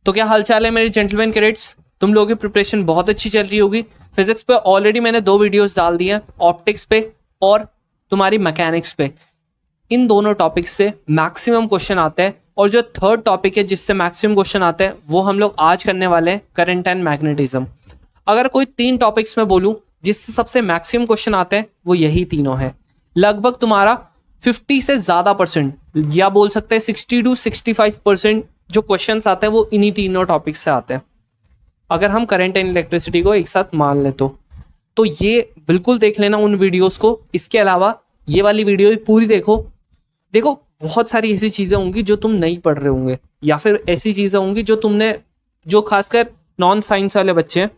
तो क्या हालचाल है मेरे जेंटलमैन कैडेट्स, तुम लोगों की प्रिपरेशन बहुत अच्छी चल रही होगी। फिजिक्स पे ऑलरेडी मैंने 2 वीडियोस डाल दिए हैं, ऑप्टिक्स पे और तुम्हारी मैकेनिक्स पे। इन दोनों टॉपिक्स से मैक्सिमम क्वेश्चन आते हैं और जो थर्ड टॉपिक है जिससे मैक्सिमम क्वेश्चन आते हैं वो हम लोग आज करने वाले हैं, करंट एंड मैग्नेटिज्म। अगर कोई 3 टॉपिक्स में बोलूं जिससे सबसे मैक्सिमम क्वेश्चन आते हैं वो यही तीनों हैं। लगभग तुम्हारा 50 से ज्यादा परसेंट या बोल सकते हैं 60 to 65% जो क्वेश्चंस आते हैं वो इन्हीं तीनों टॉपिक से आते हैं। अगर हम करंट एंड इलेक्ट्रिसिटी को एक साथ मान ले तो ये बिल्कुल देख लेना उन वीडियोस को। इसके अलावा ये वाली वीडियो भी पूरी देखो। बहुत सारी ऐसी चीजें होंगी जो तुम नहीं पढ़ रहे होंगे, या फिर ऐसी चीजें होंगी जो खासकर नॉन साइंस वाले बच्चे हैं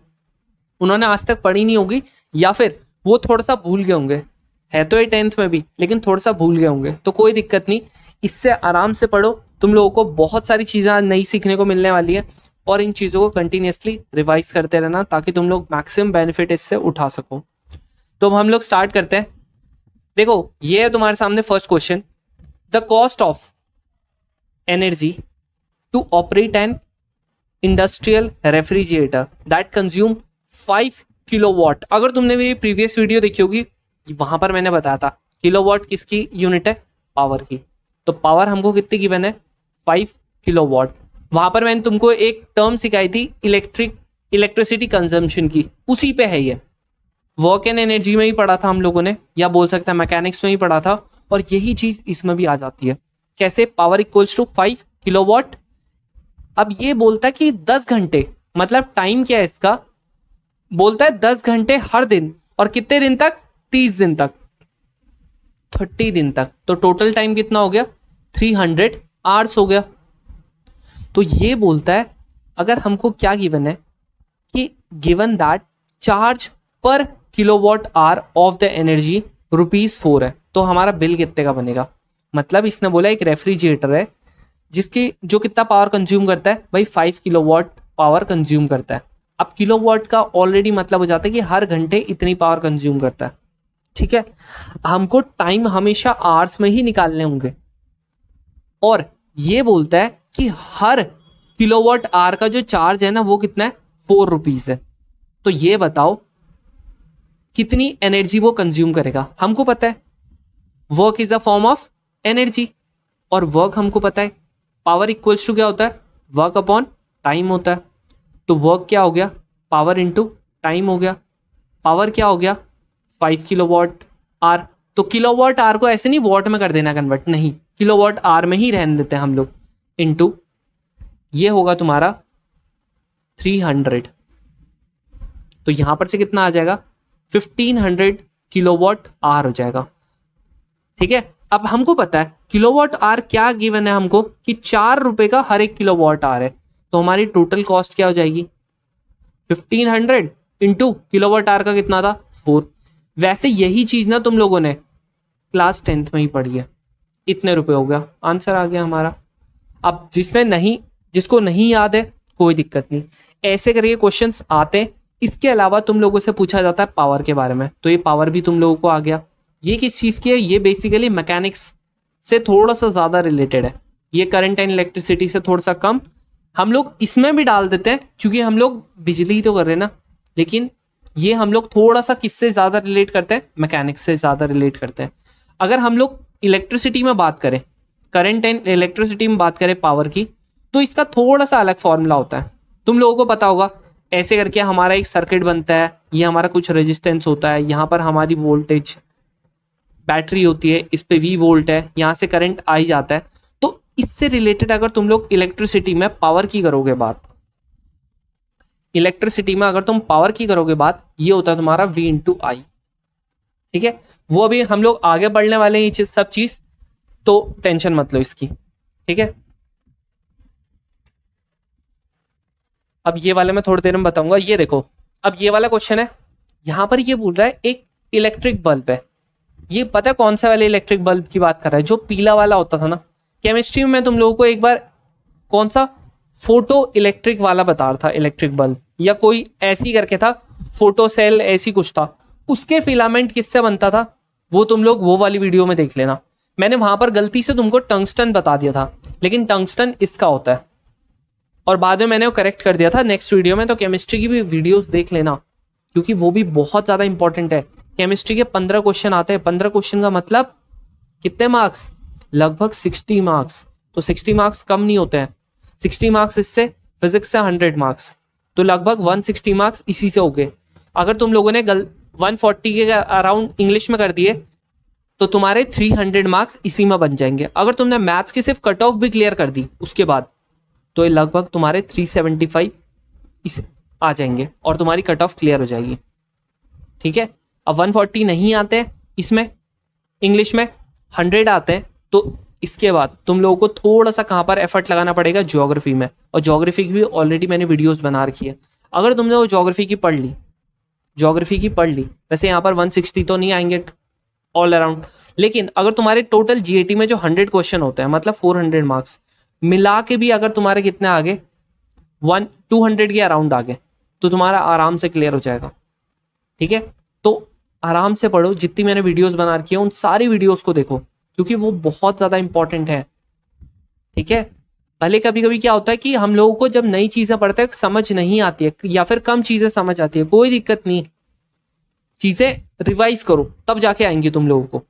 उन्होंने आज तक पढ़ी नहीं होगी, या फिर वो थोड़ा सा भूल गए होंगे। है तो ये 10th में भी, लेकिन थोड़ा सा भूल गए होंगे। तो कोई दिक्कत नहीं, इससे आराम से पढ़ो। तुम लोगों को बहुत सारी चीजें नई सीखने को मिलने वाली है और इन चीजों को कंटिन्यूअसली रिवाइज करते रहना ताकि तुम लोग मैक्सिमम बेनिफिट इससे उठा सको। तो हम लोग स्टार्ट करते हैं। देखो, ये है तुम्हारे सामने first question. The cost of energy to operate an industrial refrigerator that consume 5 kilowatt. अगर तुमने मेरी प्रीवियस वीडियो देखी होगी, वहां पर मैंने बताया था किलोवाट किसकी यूनिट है, पावर की। तो पावर हमको कितनी गिवन है, 5 किलोवाट। वहां पर मैंने तुमको एक टर्म सिखाई थी इलेक्ट्रिसिटी कंजम्पशन की, उसी पे है ये। वर्क एंड एनर्जी में ही पढ़ा था हम लोगों ने, या बोल सकते हैं मैकेनिक्स में ही पढ़ा था, और यही चीज इसमें भी आ जाती है। कैसे, पावर इक्वल्स टू 5 किलोवाट। अब ये बोलता है कि 10 घंटे, मतलब टाइम क्या है इसका, बोलता है 10 घंटे हर दिन, और कितने दिन तक, 30 दिन तक, 30 दिन तक। तो टोटल टाइम कितना हो गया, 300 आवर्स हो गया। तो ये बोलता है, अगर हमको क्या गिवन है कि गिवन दैट चार्ज पर kilowatt hour of the energy ₹4 है, तो हमारा बिल कितने का बनेगा। मतलब इसने बोला एक रेफ्रिजरेटर है जिसकी जो कितना पावर कंज्यूम करता है भाई, 5 किलोवाट पावर कंज्यूम करता है। अब किलोवाट का ऑलरेडी मतलब हो जाता है कि हर घंटे इतनी पावर कंज्यूम करता है। ठीक है, हमको टाइम हमेशा आवर्स में ही निकालने होंगे, और ये बोलता है कि हर किलोवाट आवर का जो चार्ज है ना वो कितना है, ₹4 है। तो ये बताओ कितनी एनर्जी वो कंज्यूम करेगा। हमको पता है work is a form of energy, और वर्क हमको पता है पावर इक्वल्स टू क्या होता है, वर्क अपॉन टाइम होता है। तो वर्क क्या हो गया, पावर इंटू टाइम हो गया। पावर क्या हो गया, 5 किलोवाट आवर। तो किलोवाट आवर को ऐसे नहीं वॉट में कर देना कन्वर्ट, नहीं, किलोवाट आवर में ही रहने देते हैं हम लोग। इंटू ये होगा तुम्हारा 300। तो यहां पर से कितना आ जाएगा, 1500 किलोवाट आवर हो जाएगा। ठीक है, अब हमको पता है किलोवाट आवर क्या गिवन है हमको, कि ₹4 का हर 1 किलोवाट आवर है। तो हमारी टोटल कॉस्ट क्या हो जाएगी, 1500 इंटू किलोवाट आवर का कितना था, 4। वैसे यही चीज ना तुम लोगों ने क्लास 10th में ही पढ़ी है। इतने रुपए हो गया, आंसर आ गया हमारा। अब जिसको नहीं याद है कोई दिक्कत नहीं, ऐसे करके क्वेश्चंस आते हैं। इसके अलावा तुम लोगों से पूछा जाता है पावर के बारे में, तो ये पावर भी तुम लोगों को आ गया। ये किस चीज की है, ये बेसिकली मैकेनिक्स से थोड़ा सा ज्यादा रिलेटेड है। ये करंट एंड इलेक्ट्रिसिटी से थोड़ा सा कम। हम लोग इसमें भी डाल देते हैं क्योंकि हम लोग बिजली तो कर रहे हैं ना, लेकिन ये हम लोग थोड़ा सा किससे ज्यादा रिलेट करते हैं, मैकेनिक्स से ज्यादा रिलेट करते हैं। अगर हम लोग इलेक्ट्रिसिटी में बात करें, करंट एंड इलेक्ट्रिसिटी में बात करें पावर की, तो इसका थोड़ा सा अलग फॉर्मूला होता है। तुम लोगों को पता होगा, ऐसे करके हमारा एक सर्किट बनता है, ये हमारा कुछ रेजिस्टेंस होता है, यहाँ पर हमारी वोल्टेज बैटरी होती है, इस पे V वोल्ट है, यहाँ से करंट आ ही जाता है। तो इससे रिलेटेड अगर तुम लोग इलेक्ट्रिसिटी में पावर की करोगे बात, इलेक्ट्रिसिटी में अगर तुम पावर की करोगे बात, ये होता है तुम्हारा V इंटू आई। ठीक है, वो अभी हम लोग आगे बढ़ने वाले हैं ये सब चीज, तो टेंशन मत लो इसकी। ठीक है, अब ये वाले मैं थोड़ी देर में बताऊंगा। ये देखो, अब ये वाला क्वेश्चन है, यहां पर ये बोल रहा है एक इलेक्ट्रिक बल्ब है। ये पता है कौन सा वाले इलेक्ट्रिक बल्ब की बात कर रहा है, जो पीला वाला होता था ना। केमिस्ट्री में तुम लोगों को एक बार कौन सा फोटो इलेक्ट्रिक वाला बता रहा था, इलेक्ट्रिक बल्ब, या कोई ऐसी करके था, फोटो सेल ऐसी कुछ था। उसके फिलामेंट किससे बनता था, वो तुम लोग वो वाली वीडियो में देख लेना। मैंने वहां पर गलती से तुमको टंगस्टन बता दिया था, लेकिन टंगस्टन इसका होता है, और बाद में मैंने वो करेक्ट कर दिया था नेक्स्ट वीडियो में, तो केमिस्ट्री की भी वीडियोस देख लेना क्योंकि वो भी बहुत ज़्यादा इंपॉर्टेंट है। केमिस्ट्री के 15 क्वेश्चन आते हैं। 15 क्वेश्चन का मतलब कितने मार्क्स? लगभग 60 मार्क्स। तो 60 मार्क्स कम नहीं होते हैं। 60 मार्क्स इससे, फिजिक्स से 100 मार्क्स, तो लगभग 160 मार्क्स इसी से हो गए। अगर तुम लोगों ने 140 के अराउंड इंग्लिश में कर दिए तो तुम्हारे 300 मार्क्स इसी में बन जाएंगे। अगर तुमने मैथ्स की सिर्फ कट ऑफ भी क्लियर कर दी उसके बाद, तो ये लगभग तुम्हारे 375 इस आ जाएंगे और तुम्हारी कट ऑफ क्लियर हो जाएगी। ठीक है, अब 140 नहीं आते इसमें, इंग्लिश में 100 आते हैं, तो इसके बाद तुम लोगों को थोड़ा सा कहां पर एफर्ट लगाना पड़ेगा? ज्योग्राफी में। और ज्योग्राफी की भी ऑलरेडी मैंने वीडियोस बना रखी है। अगर तुमने वो ज्योग्राफी की पढ़ ली, वैसे यहाँ पर 160 तो नहीं आएंगे ऑल अराउंड, लेकिन अगर तुम्हारे टोटल जीएटी में जो 100 क्वेश्चन होते हैं, मतलब 400 मार्क्स मिला के भी अगर तुम्हारे कितने आगे 200 के अराउंड आगे, तो तुम्हारा आराम से क्लियर हो जाएगा। ठीक है, तो आराम से पढ़ो, जितनी मैंने वीडियोस बना रखी है उन सारी वीडियोस को देखो क्योंकि वो बहुत ज्यादा इंपॉर्टेंट है। ठीक है, भले कभी कभी क्या होता है कि हम लोगों को जब नई चीजें पढ़ते हैं समझ नहीं आती है या फिर कम चीजें समझ आती है, कोई दिक्कत नहीं, चीजें रिवाइज करो तब जाके आएंगी तुम लोगों को।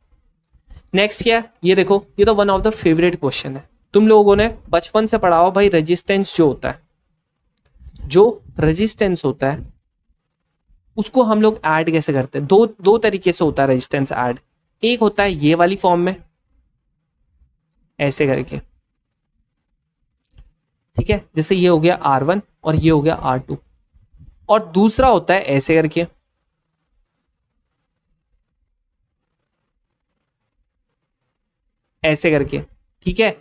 नेक्स्ट क्या है, ये देखो, ये तो one of the favourite question है। तुम लोगों ने बचपन से पढ़ा हो भाई, रेजिस्टेंस जो होता है उसको हम लोग ऐड कैसे करते हैं? दो तरीके से होता है रेजिस्टेंस ऐड। एक होता है ये वाली फॉर्म में, ऐसे करके, ठीक है, जैसे ये हो गया R1 और ये हो गया R2। और दूसरा होता है ऐसे करके, ऐसे करके, ठीक है,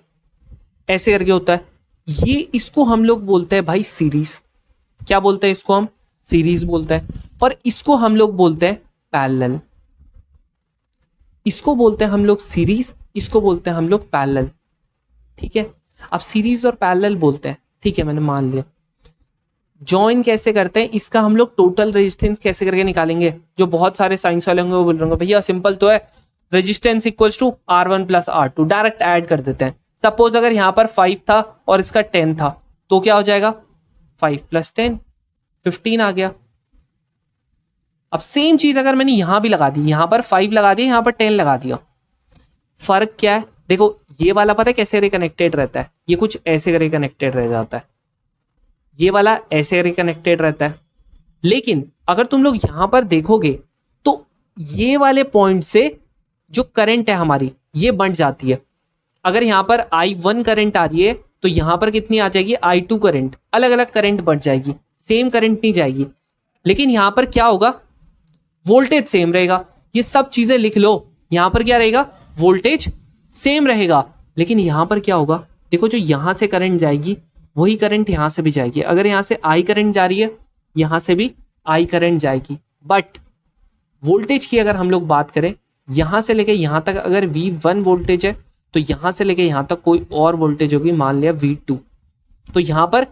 ऐसे करके होता है ये। इसको हम लोग बोलते हैं भाई सीरीज। क्या बोलते हैं इसको? हम सीरीज बोलते हैं। और इसको हम लोग बोलते हैं पैरेलल। इसको बोलते हैं हम लोग सीरीज, इसको बोलते हैं हम लोग पैरेलल। ठीक है, अब सीरीज और पैरेलल बोलते हैं, ठीक है, मैंने मान लिया। जॉइन कैसे करते हैं इसका? हम लोग टोटल रेजिस्टेंस कैसे करके निकालेंगे? जो बहुत सारे साइंस वाले होंगे वो बोल रहे होंगे भैया सिंपल तो है, resistance equals to R1 plus R2, direct add कर देते हैं। सपोज अगर यहां पर 5 था और इसका 10 था तो क्या हो जाएगा? 5 प्लस 10 15 आ गया। अब सेम चीज अगर मैंने यहां भी लगा दी, यहां पर 5 लगा दिया, यहां पर 10 लगा दिया, फर्क क्या है? देखो ये वाला पता है कैसे रिकनेक्टेड रहता है? ये कुछ ऐसे रिकनेक्टेड रह जाता है, ये वाला ऐसे रिकनेक्टेड रहता है। लेकिन अगर तुम लोग यहां पर देखोगे तो ये वाले पॉइंट से जो करंट है हमारी ये बढ़ जाती है। अगर यहां पर I1 करंट आ रही है तो यहां पर कितनी आ जाएगी? I2 current. अलग अलग करंट बढ़ जाएगी, सेम करंट नहीं जाएगी। लेकिन यहां पर क्या होगा? वोल्टेज सेम रहेगा। ये सब चीजें लिख लो, यहां पर क्या रहेगा? वोल्टेज सेम रहेगा। लेकिन यहां पर क्या होगा? देखो जो यहां से करंट जाएगी वही करंट यहां से भी जाएगी। अगर यहां से I करंट जा रही है, यहां से भी I करंट जाएगी। बट वोल्टेज की अगर हम लोग बात करें, यहां से लेके यहां तक अगर V1 वोल्टेज है तो यहां से लेके यहां तक कोई और वोल्टेज होगी, मान लिया V2। तो यहां पर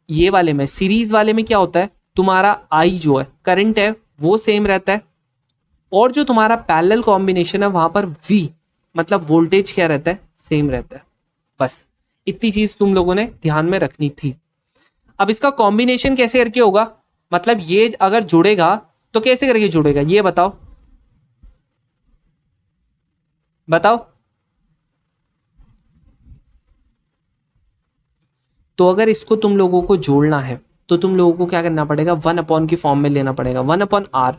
ये वाले में, सीरीज वाले में क्या होता है? तुम्हारा I जो है करंट है वो सेम रहता है, और जो तुम्हारा पैरेलल कॉम्बिनेशन है वहां पर V मतलब वोल्टेज क्या रहता है? सेम रहता है। बस इतनी चीज तुम लोगों ने ध्यान में रखनी थी। अब इसका कॉम्बिनेशन कैसे करके होगा? मतलब ये अगर जुड़ेगा तो कैसे करके जुड़ेगा ये बताओ, बताओ। तो अगर इसको तुम लोगों को जोड़ना है तो तुम लोगों को क्या करना पड़ेगा? 1 की फॉर्म में लेना पड़ेगा। 1/R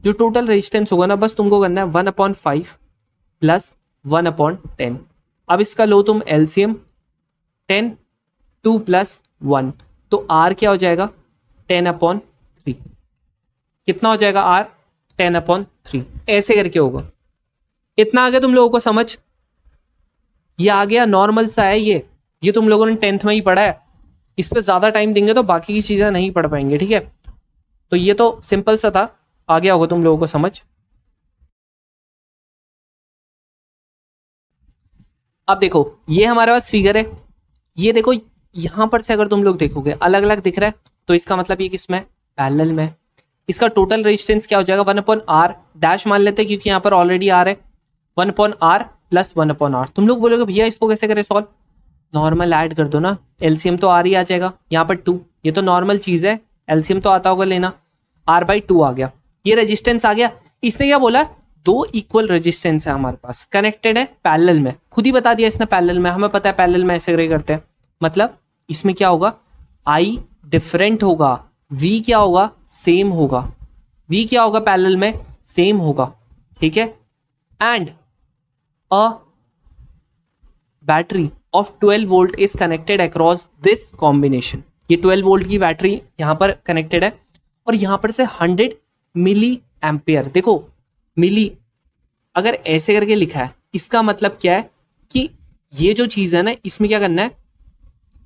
जो टोटल रेजिस्टेंस होगा ना, बस तुमको करना है 1/5 प्लस 1/10। अब इसका लो तुम LCM, 10 2 प्लस 1, तो R क्या हो जाएगा? 10/3। कितना हो जाएगा R? 10/3। ऐसे करके होगा। इतना आ गया तुम लोगों को समझ? ये आ गया, नॉर्मल सा है ये तुम लोगों ने 10th में ही पढ़ा है। इस पे ज्यादा टाइम देंगे तो बाकी की चीजें नहीं पढ़ पाएंगे, ठीक है? तो ये तो सिंपल सा था, आ गया होगा तुम लोगों को समझ। अब देखो ये हमारे पास फिगर है, ये देखो यहां पर से अगर तुम लोग देखोगे अलग अलग दिख रहा है, तो इसका मतलब ये किसमें? पैरेलल में। इसका टोटल रेजिस्टेंस क्या हो जाएगा? 1/R डैश मान लेते हैं क्योंकि यहां पर ऑलरेडी R है। 1/R plus 1/R। तुम लोग बोलोगे भैया इसको कैसे करें सॉल्व? नॉर्मल ऐड कर दो ना, एलसीएम तो आर ही आ जाएगा। यहाँ पर 2, ये तो नॉर्मल चीज है, एलसीएम तो आता होगा लेना। R/2 आ गया, ये रेजिस्टेंस आ गया। इसने क्या बोला, दो इक्वल रेजिस्टेंस है हमारे पास, कनेक्टेड है पैरेलल में, खुद ही बता दिया इसने पैरेलल में, हमें पता है पैरेलल में ऐसे करते हैं। मतलब इसमें क्या होगा, I डिफरेंट होगा, V क्या होगा, सेम होगा। V क्या होगा पैरेलल में, सेम होगा, ठीक है। And a battery of 12 volt is connected across this combination. ये 12 वोल्ट की बैटरी यहां पर कनेक्टेड है और यहां पर से 100 मिली एम्पियर। देखो मिली अगर ऐसे करके लिखा है, इसका मतलब क्या है कि ये जो चीज है ना, इसमें क्या करना है,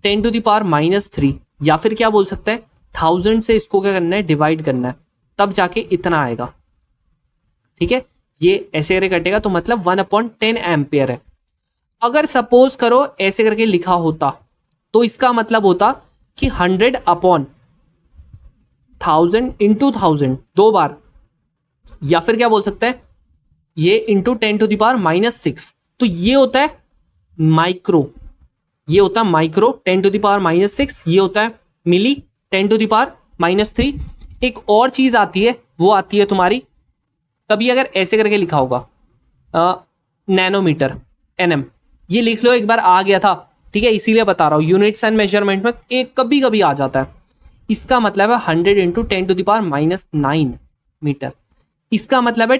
10⁻³ या फिर क्या बोल सकते हैं 1000 से इसको क्या करना है, डिवाइड करना है, तब जाके इतना आएगा, ठीक है। ये ऐसे करके कटेगा तो मतलब 1/10 एम्पियर है। अगर सपोज करो ऐसे करके लिखा होता तो इसका मतलब होता कि 100/1000 इंटू 1000 दो बार, या फिर क्या बोल सकते हैं ये इंटू 10⁻⁻6। तो ये होता है माइक्रो, ये होता है माइक्रो 10⁻⁻6, ये होता है मिली 10⁻⁻3। एक और चीज आती है, वो आती है तुम्हारी, कभी अगर ऐसे करके लिखा होगा नैनोमीटर, NM, ये लिख लो, एक बार आ गया था, ठीक है, इसीलिए बता रहा हूं, यूनिट्स एंड मेजरमेंट में एक कभी कभी आ जाता है। इसका मतलब है 100 इंटू 10⁻⁹ मीटर। इसका मतलब है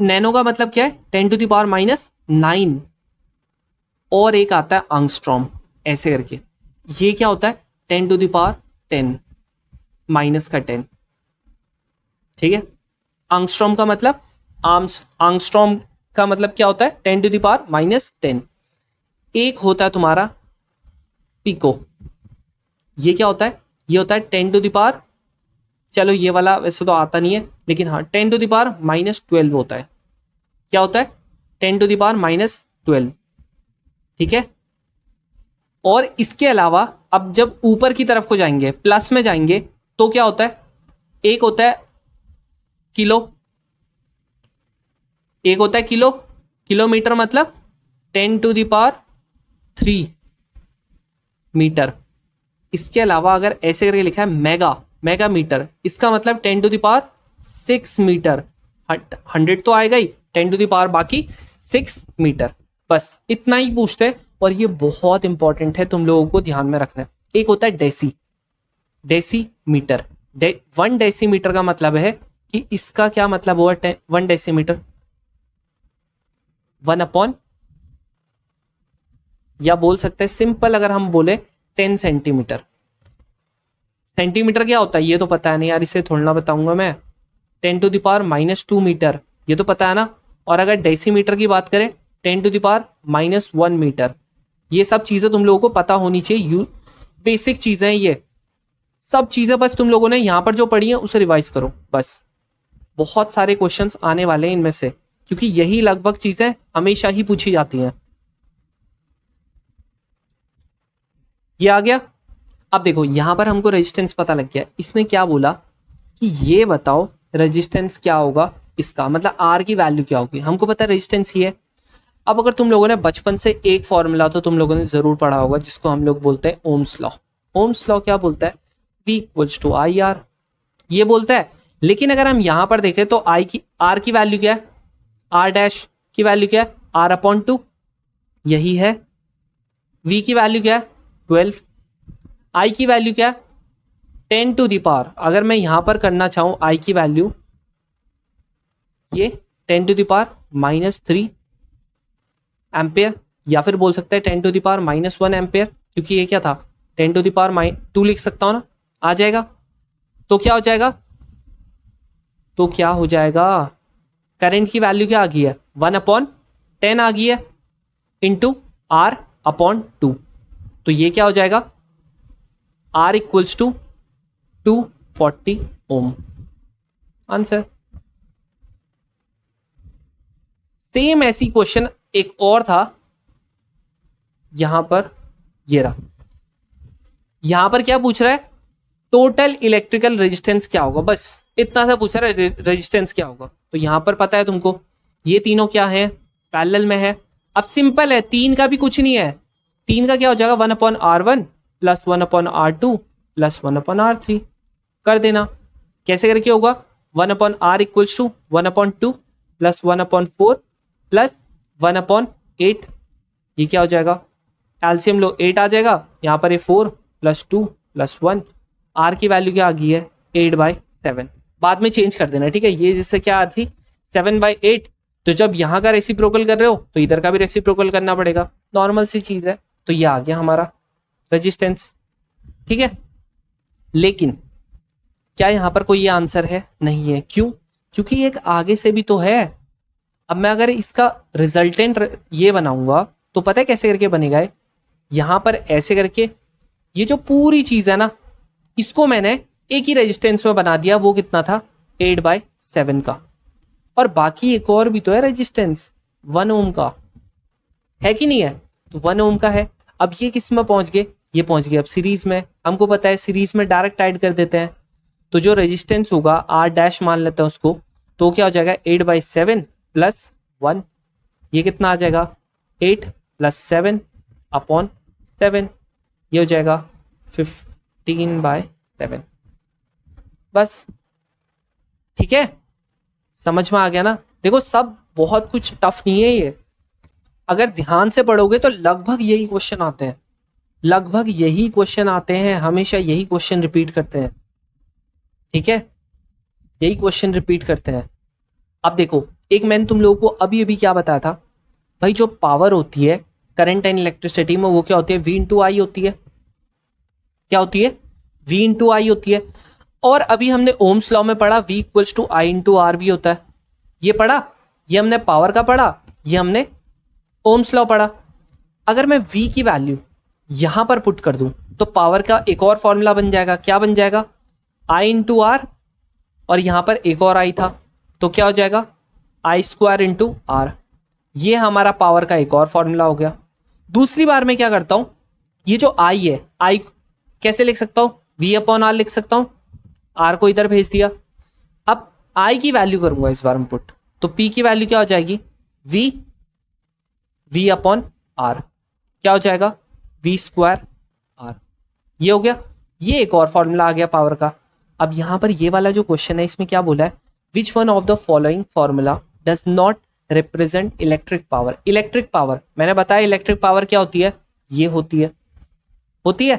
नैनो का मतलब क्या है, 10⁻⁹। और एक आता है एंगस्ट्रॉम, ऐसे करके, ये क्या होता है 10⁻10 -10, ठीक है। एंगस्ट्रॉम का मतलब एंगस्ट्रॉम का मतलब क्या होता है 10⁻⁻10। एक होता है तुम्हारा पिको, ये क्या होता है, ये होता है 10⁻, चलो ये वाला वैसे तो आता नहीं है, लेकिन हाँ 10⁻⁻12 होता है। क्या होता है 10⁻⁻12, ठीक है। और इसके अलावा अब जब ऊपर की तरफ को जाएंगे, प्लस में जाएंगे, तो क्या होता है, एक होता है किलो, एक होता है किलो, किलोमीटर मतलब 10⁻³ मीटर। इसके अलावा अगर ऐसे करके लिखा है मेगा मीटर, इसका मतलब 10⁻6 मीटर। 100 तो आएगा ही, 10⁻, बाकी 6 मीटर, बस इतना ही पूछते हैं। और ये बहुत इंपॉर्टेंट है, तुम लोगों को ध्यान में रखना है। एक होता है डेसी मीटर। 1 डेसीमीटर का मतलब है कि इसका क्या मतलब हुआ, 1 डेसीमीटर 1/, या बोल सकते हैं सिंपल अगर हम बोले 10 सेंटीमीटर। सेंटीमीटर क्या होता है ये तो पता है नहीं यार, इसे थोड़ा ना बताऊंगा मैं। 10⁻⁻2 मीटर, ये तो पता है ना। और अगर डेसीमीटर की बात करें 10⁻⁻1 मीटर। ये सब चीजें तुम लोगों को पता होनी चाहिए, बेसिक चीजें हैं ये सब चीजें। बस तुम लोगों ने यहां पर जो पढ़ी है उसे रिवाइज करो बस। बहुत सारे क्वेश्चंस आने वाले हैं इनमें से, क्योंकि यही लगभग चीजें हमेशा ही पूछी जाती हैं। ये आ गया। अब देखो यहां पर हमको रेजिस्टेंस पता लग गया। इसने क्या बोला कि ये बताओ रेजिस्टेंस क्या होगा इसका, मतलब आर की वैल्यू क्या होगी। हमको पता है रेजिस्टेंस ही है। अब अगर तुम लोगों ने बचपन से एक फॉर्मूला तो तुम लोगों ने जरूर पढ़ा होगा, जिसको हम लोग बोलते हैं ओम्स लॉ। ओम्स लॉ क्या बोलता है, V = IR, ये बोलता है। लेकिन अगर हम यहां पर देखें तो आर की वैल्यू क्या है, R डैश की वैल्यू क्या है, R/2, यही है। V की वैल्यू क्या है 12, I की वैल्यू क्या है 10⁻। अगर मैं यहां पर करना चाहूं I की वैल्यू, ये 10⁻³ एम्पेयर, या फिर बोल सकते हैं 10⁻⁻1 एम्पेयर, क्योंकि ये क्या था 10⁻2 लिख सकता हूं ना, आ जाएगा। तो क्या हो जाएगा, तो क्या हो जाएगा, करंट की वैल्यू क्या आ गई है 1/10 आ गई है, इंटू R/2। तो ये क्या हो जाएगा, R = 240 ओम। आंसर। सेम ऐसी क्वेश्चन एक और था, यहां पर ये रहा। यहां पर क्या पूछ रहा है, टोटल इलेक्ट्रिकल रेजिस्टेंस क्या होगा, बस इतना सा पूछ रहा है, रेजिस्टेंस क्या होगा। तो यहां पर पता है तुमको, ये तीनों क्या है, पैरेलल में है। अब सिंपल है, 3 का भी कुछ नहीं है, 3 का क्या हो जाएगा 1/R1 plus 1/R2 plus 1/R3 कर देना। कैसे करके होगा 1/R equals to 1/2 plus 1/4 plus 1/8। ये क्या हो जाएगा एलसीएम लो 8 आ जाएगा, यहाँ पर ये 4 प्लस 2 प्लस 1। आर की वैल्यू क्या आ गई है 8/7। बाद में चेंज कर देना, ठीक है। ये जिससे क्या आ थी 7/8, तो जब यहाँ का रेसिप्रोकल कर रहे हो तो इधर का भी रेसिप्रोकल करना पड़ेगा, नॉर्मल सी चीज है। तो ये आ गया हमारा रेजिस्टेंस, ठीक है। लेकिन क्या यहाँ पर कोई ये आंसर है? नहीं है। क्यों? क्योंकि एक आगे से भी तो है। अब मैं अगर इसका रिजल्टेंट ये बनाऊंगा तो पता है कैसे करके बनेगा, यहां पर ऐसे करके ये जो पूरी चीज है ना इसको मैंने एक ही रेजिस्टेंस में बना दिया। वो कितना था 8/7 का। और बाकी एक और भी तो है रेजिस्टेंस 1 ओम का, है कि नहीं है? तो 1 ओम का है। अब ये किस में पहुंच गए? ये पहुंच गए अब सीरीज में। हमको पता है सीरीज में डायरेक्ट ऐड कर देते हैं। तो जो रेजिस्टेंस होगा आर डैश मान लेते हैं उसको, तो क्या हो जाएगा 8/7 प्लस 1। ये कितना आ जाएगा 8 प्लस 7 अपॉन 7। ये हो जाएगा 15/7। बस, ठीक है, समझ में आ गया ना? देखो सब बहुत कुछ टफ नहीं है ये। अगर ध्यान से पढ़ोगे तो लगभग यही क्वेश्चन आते हैं, लगभग यही क्वेश्चन आते हैं, हमेशा यही क्वेश्चन रिपीट करते हैं, ठीक है, यही क्वेश्चन रिपीट करते हैं। अब देखो एक मैंने तुम लोगों को अभी अभी क्या बताया था भाई, जो पावर होती है करंट एंड इलेक्ट्रिसिटी में वो क्या होती है V इंटू आई होती है। क्या होती है? V इंटू आई होती है। और अभी हमने ओम्स लॉ में पढ़ा V equals to I into R भी होता है। ये पढ़ा, ये हमने पावर का पढ़ा, ये हमने ओम्स लॉ पढ़ा। अगर मैं V की वैल्यू यहां पर पुट कर दूं तो पावर का एक और फॉर्मूला बन जाएगा। क्या बन जाएगा? आई इंटू आर, और यहां पर एक और आई था तो क्या हो जाएगा आई स्क्वायर इंटू आर। ये हमारा पावर का एक और फॉर्मूला हो गया। दूसरी बार मैं क्या करता हूं, ये जो आई है, आई कैसे लिख सकता हूं? V/R लिख सकता हूं। आर को इधर भेज दिया। अब आई की वैल्यू करूंगा इस बार में पुट, तो P की वैल्यू क्या हो जाएगी V/R। क्या हो जाएगा V स्क्वायर R। ये हो गया। ये एक और फॉर्मूला आ गया पावर का। अब यहां पर ये वाला जो क्वेश्चन है इसमें क्या बोला है, which one of the following formula does not represent electric power. Electric power मैंने बताया, इलेक्ट्रिक पावर क्या होती है? ये होती है, होती है।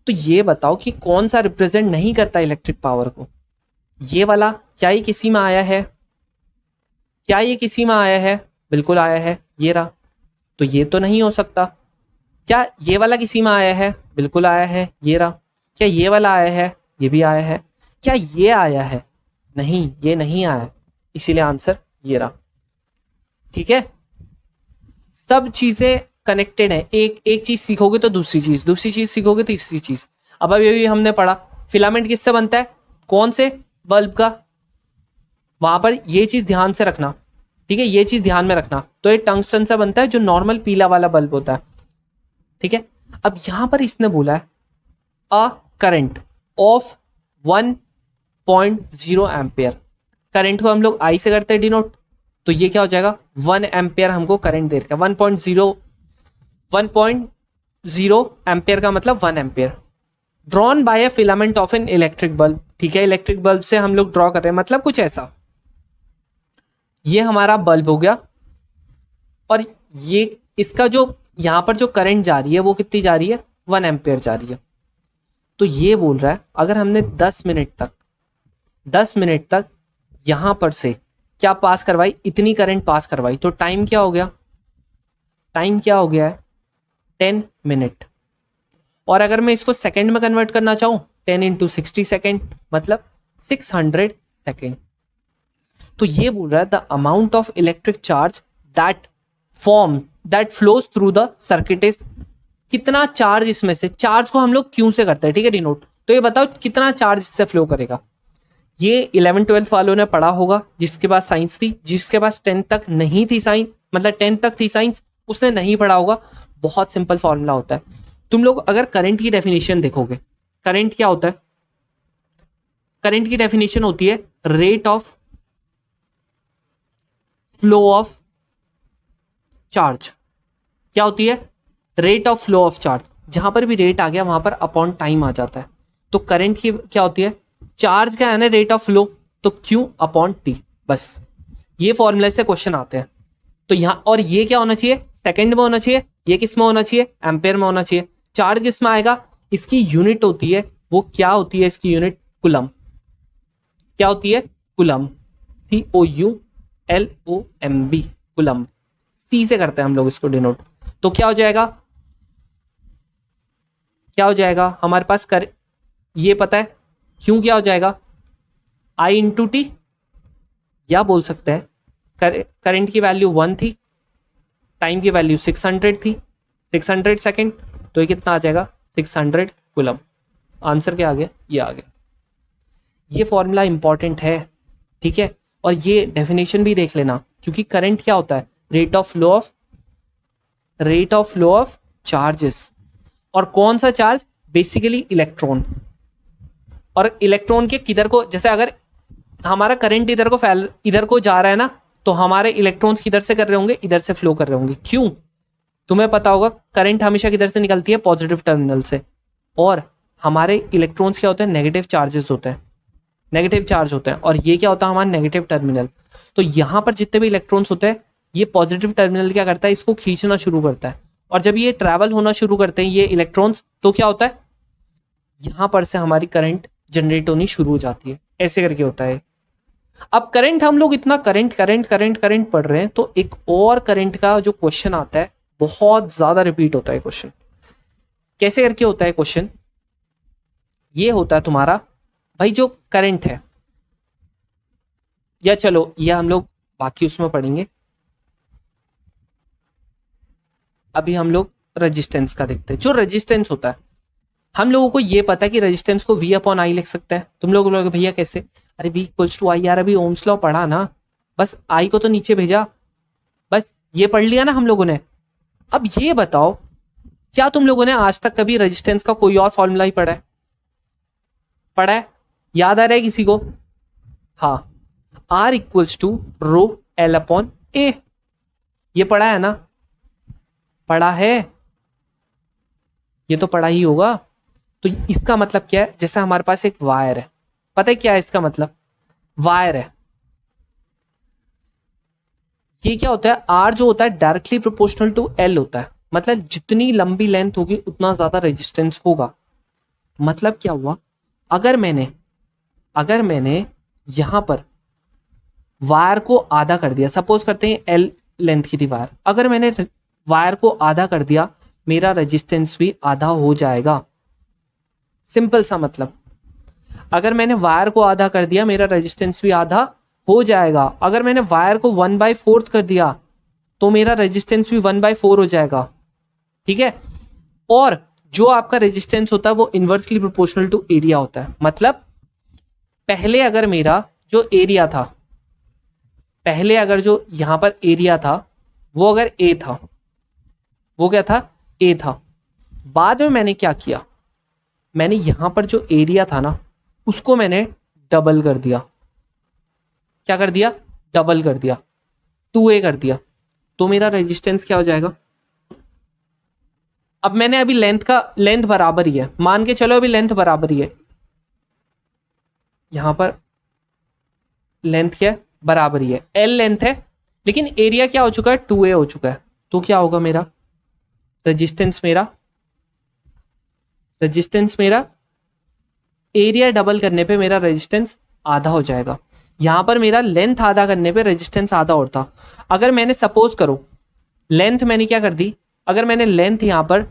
तो ये बताओ कि कौन सा रिप्रेजेंट नहीं करता इलेक्ट्रिक पावर को? ये वाला। क्या ये किसी में आया है? क्या ये किसी में आया है? बिल्कुल आया है, ये रहा। तो ये तो नहीं हो सकता। क्या ये वाला किसी में आया है? बिल्कुल आया है, ये रहा। क्या ये वाला आया है? ये भी आया है। क्या ये आया है? नहीं, ये नहीं आया, इसीलिए आंसर ये रहा, ठीक है। सब चीजें कनेक्टेड है, एक एक चीज सीखोगे तो दूसरी चीज सीखोगे तो तीसरी चीज। अब अभी अभी हमने पढ़ा फिलामेंट किससे बनता है, कौन से बल्ब का, वहां पर ये चीज ध्यान से रखना, ठीक है, ये चीज ध्यान में रखना। तो ये टंगस्टन से बनता है, जो नॉर्मल पीला वाला बल्ब होता है, ठीक है। अब यहां पर इसने बोला है a current of 1.0 ampere. Current को हम लोग आई से करते हैं डिनोट, तो ये क्या हो जाएगा 1 एम्पियर हमको करंट दे रखा है। 1.0 एम्पियर का मतलब 1 ampere drawn by a filament of an electric bulb, ठीक है। इलेक्ट्रिक बल्ब से हम लोग ड्रॉ कर रहे हैं, मतलब कुछ ऐसा। ये हमारा बल्ब हो गया, और ये इसका जो यहां पर जो करंट जा रही है वो कितनी जा रही है 1 एम्पियर जा रही है। तो ये बोल रहा है अगर हमने 10 मिनट तक यहां पर से क्या पास करवाई, इतनी करंट पास करवाई, तो टाइम क्या हो गया, टाइम क्या हो गया है 10 मिनट। और अगर मैं इसको सेकंड में कन्वर्ट करना चाहूं 10 इंटू 60 सेकेंड मतलब 600 सेकेंड। तो ये बोल रहा है the amount of electric charge that flows through the circuit is, कितना चार्ज इसमें से, चार्ज को हम लोग क्यों से करते हैं, ठीक है, डिनोट। तो ये बताओ कितना चार्ज इससे फ्लो करेगा। ये 11-12 वालों ने पढ़ा होगा, जिसके पास साइंस थी, जिसके पास 10 तक नहीं थी साइंस, मतलब 10 तक थी साइंस, उसने नहीं पढ़ा होगा। बहुत सिंपल फॉर्मूला होता है। तुम लोग अगर करंट की डेफिनेशन देखोगे, करंट क्या होता है, करंट की डेफिनेशन होती है rate of flow of charge. क्या होती है? Rate of flow of charge, जहां पर भी रेट आ गया वहां पर अपॉन टाइम आ जाता है। तो करंट की क्या होती है, चार्ज क्या है ना, रेट ऑफ फ्लो, तो Q अपॉन टी। बस ये फॉर्मूले से क्वेश्चन आते हैं। तो यहाँ, और ये क्या होना चाहिए, सेकंड में होना चाहिए, ये किस में होना चाहिए, एम्पेयर में होना चाहिए। चार्ज किस में आएगा, इसकी यूनिट होती है, वो क्या होती है, इसकी यूनिट कुलम। क्या होती है, कुलम, COULOMB, कुलम। सी से करते हैं हम लोग इसको डिनोट। तो क्या हो जाएगा, क्या हो जाएगा हमारे पास कर, ये पता है क्यों, क्या हो जाएगा I इंटू टी, या बोल सकते हैं करंट की वैल्यू 1 थी, टाइम की वैल्यू 600 थी, 600 सेकेंड, तो ये कितना आ जाएगा 600 कुलम। आंसर क्या आ गया, ये आ गया। ये फॉर्मूला इंपॉर्टेंट है, ठीक है। और ये डेफिनेशन भी देख लेना, क्योंकि करंट क्या होता है, rate of flow of charges. और कौन सा चार्ज, बेसिकली इलेक्ट्रॉन। और इलेक्ट्रॉन के किधर को, जैसे अगर हमारा करंट इधर को जा रहा है ना, तो हमारे इलेक्ट्रॉन्स किधर से कर रहे होंगे, इधर से फ्लो कर रहे होंगे। क्यों, तुम्हें पता होगा करंट हमेशा किधर से निकलती है, पॉजिटिव टर्मिनल से। और हमारे इलेक्ट्रॉन्स क्या होते हैं, नेगेटिव चार्जेस होते हैं, नेगेटिव चार्ज होते हैं। और ये क्या होता है, हमारा नेगेटिव टर्मिनल। तो यहां पर जितने भी इलेक्ट्रॉन्स होते हैं, ये पॉजिटिव टर्मिनल क्या करता है, इसको खींचना शुरू करता है। और जब ये ट्रैवल होना शुरू करते हैं ये इलेक्ट्रॉन्स, तो क्या होता है, यहां पर से हमारी करंट जनरेट होनी शुरू हो जाती है। ऐसे करके होता है। अब करंट, हम लोग इतना करंट पढ़ रहे हैं, तो एक और करंट का जो क्वेश्चन आता है, बहुत ज्यादा रिपीट होता है क्वेश्चन। कैसे करके होता है क्वेश्चन, ये होता है तुम्हारा भाई जो करंट है, या चलो ये हम लोग बाकी उसमें पढ़ेंगे, अभी हम लोग रेजिस्टेंस का देखते हैं। जो रेजिस्टेंस होता है, हम लोगों को ये पता है कि रेजिस्टेंस को V अपॉन I लिख सकते हैं। तुम लोग बोलोगे भैया कैसे, अरे V इक्वल्स टू I, यार अभी ओम्स लॉ पढ़ा ना, बस I को तो नीचे भेजा, बस ये पढ़ लिया ना हम लोगों ने। अब ये बताओ, क्या तुम लोगों ने आज तक कभी रेजिस्टेंस का कोई और फॉर्मूला ही पढ़ा है? याद आ रहा है किसी को? हाँ, R equals to rho L upon A, ये पढ़ा है ना, पढ़ा है, ये तो पढ़ा ही होगा। तो इसका मतलब क्या है, जैसे हमारे पास एक वायर है, पता है क्या है इसका मतलब, वायर है, ये क्या होता है, R जो होता है डायरेक्टली प्रोपोर्शनल टू L होता है। मतलब जितनी लंबी लेंथ होगी उतना ज्यादा रेजिस्टेंस होगा। मतलब क्या हुआ, अगर मैंने यहां पर वायर को आधा कर दिया, सपोज करते हैं L लेंथ की थी वायर, अगर मैंने वायर को आधा कर दिया, मेरा रेजिस्टेंस भी आधा हो जाएगा। सिंपल सा मतलब, अगर मैंने वायर को आधा कर दिया, मेरा रेजिस्टेंस भी आधा हो जाएगा। अगर मैंने वायर को 1/4 कर दिया, तो मेरा रेजिस्टेंस भी 1/4 हो जाएगा, ठीक है। और जो आपका रेजिस्टेंस होता है वो इनवर्सली प्रोपोर्शनल टू एरिया होता है। मतलब पहले अगर मेरा जो एरिया था, पहले अगर जो यहां पर एरिया था वो अगर A था, वो क्या था, A था। बाद में मैंने क्या किया, मैंने यहां पर जो एरिया था ना, उसको मैंने डबल कर दिया। क्या कर दिया, डबल कर दिया, 2A कर दिया। तो मेरा रेजिस्टेंस क्या हो जाएगा, अब मैंने अभी लेंथ बराबर ही है, मान के चलो अभी लेंथ बराबर ही है, यहां पर लेंथ क्या है, बराबर ही है, L लेंथ है, लेकिन एरिया क्या हो चुका है, 2A हो चुका है। तो क्या होगा, मेरा रेजिस्टेंस मेरा एरिया डबल करने पे मेरा रेजिस्टेंस आधा हो जाएगा। यहां पर मेरा लेंथ आधा करने पे रेजिस्टेंस आधा और था। अगर मैंने सपोज करो लेंथ मैंने क्या कर दी, अगर मैंने लेंथ यहां पर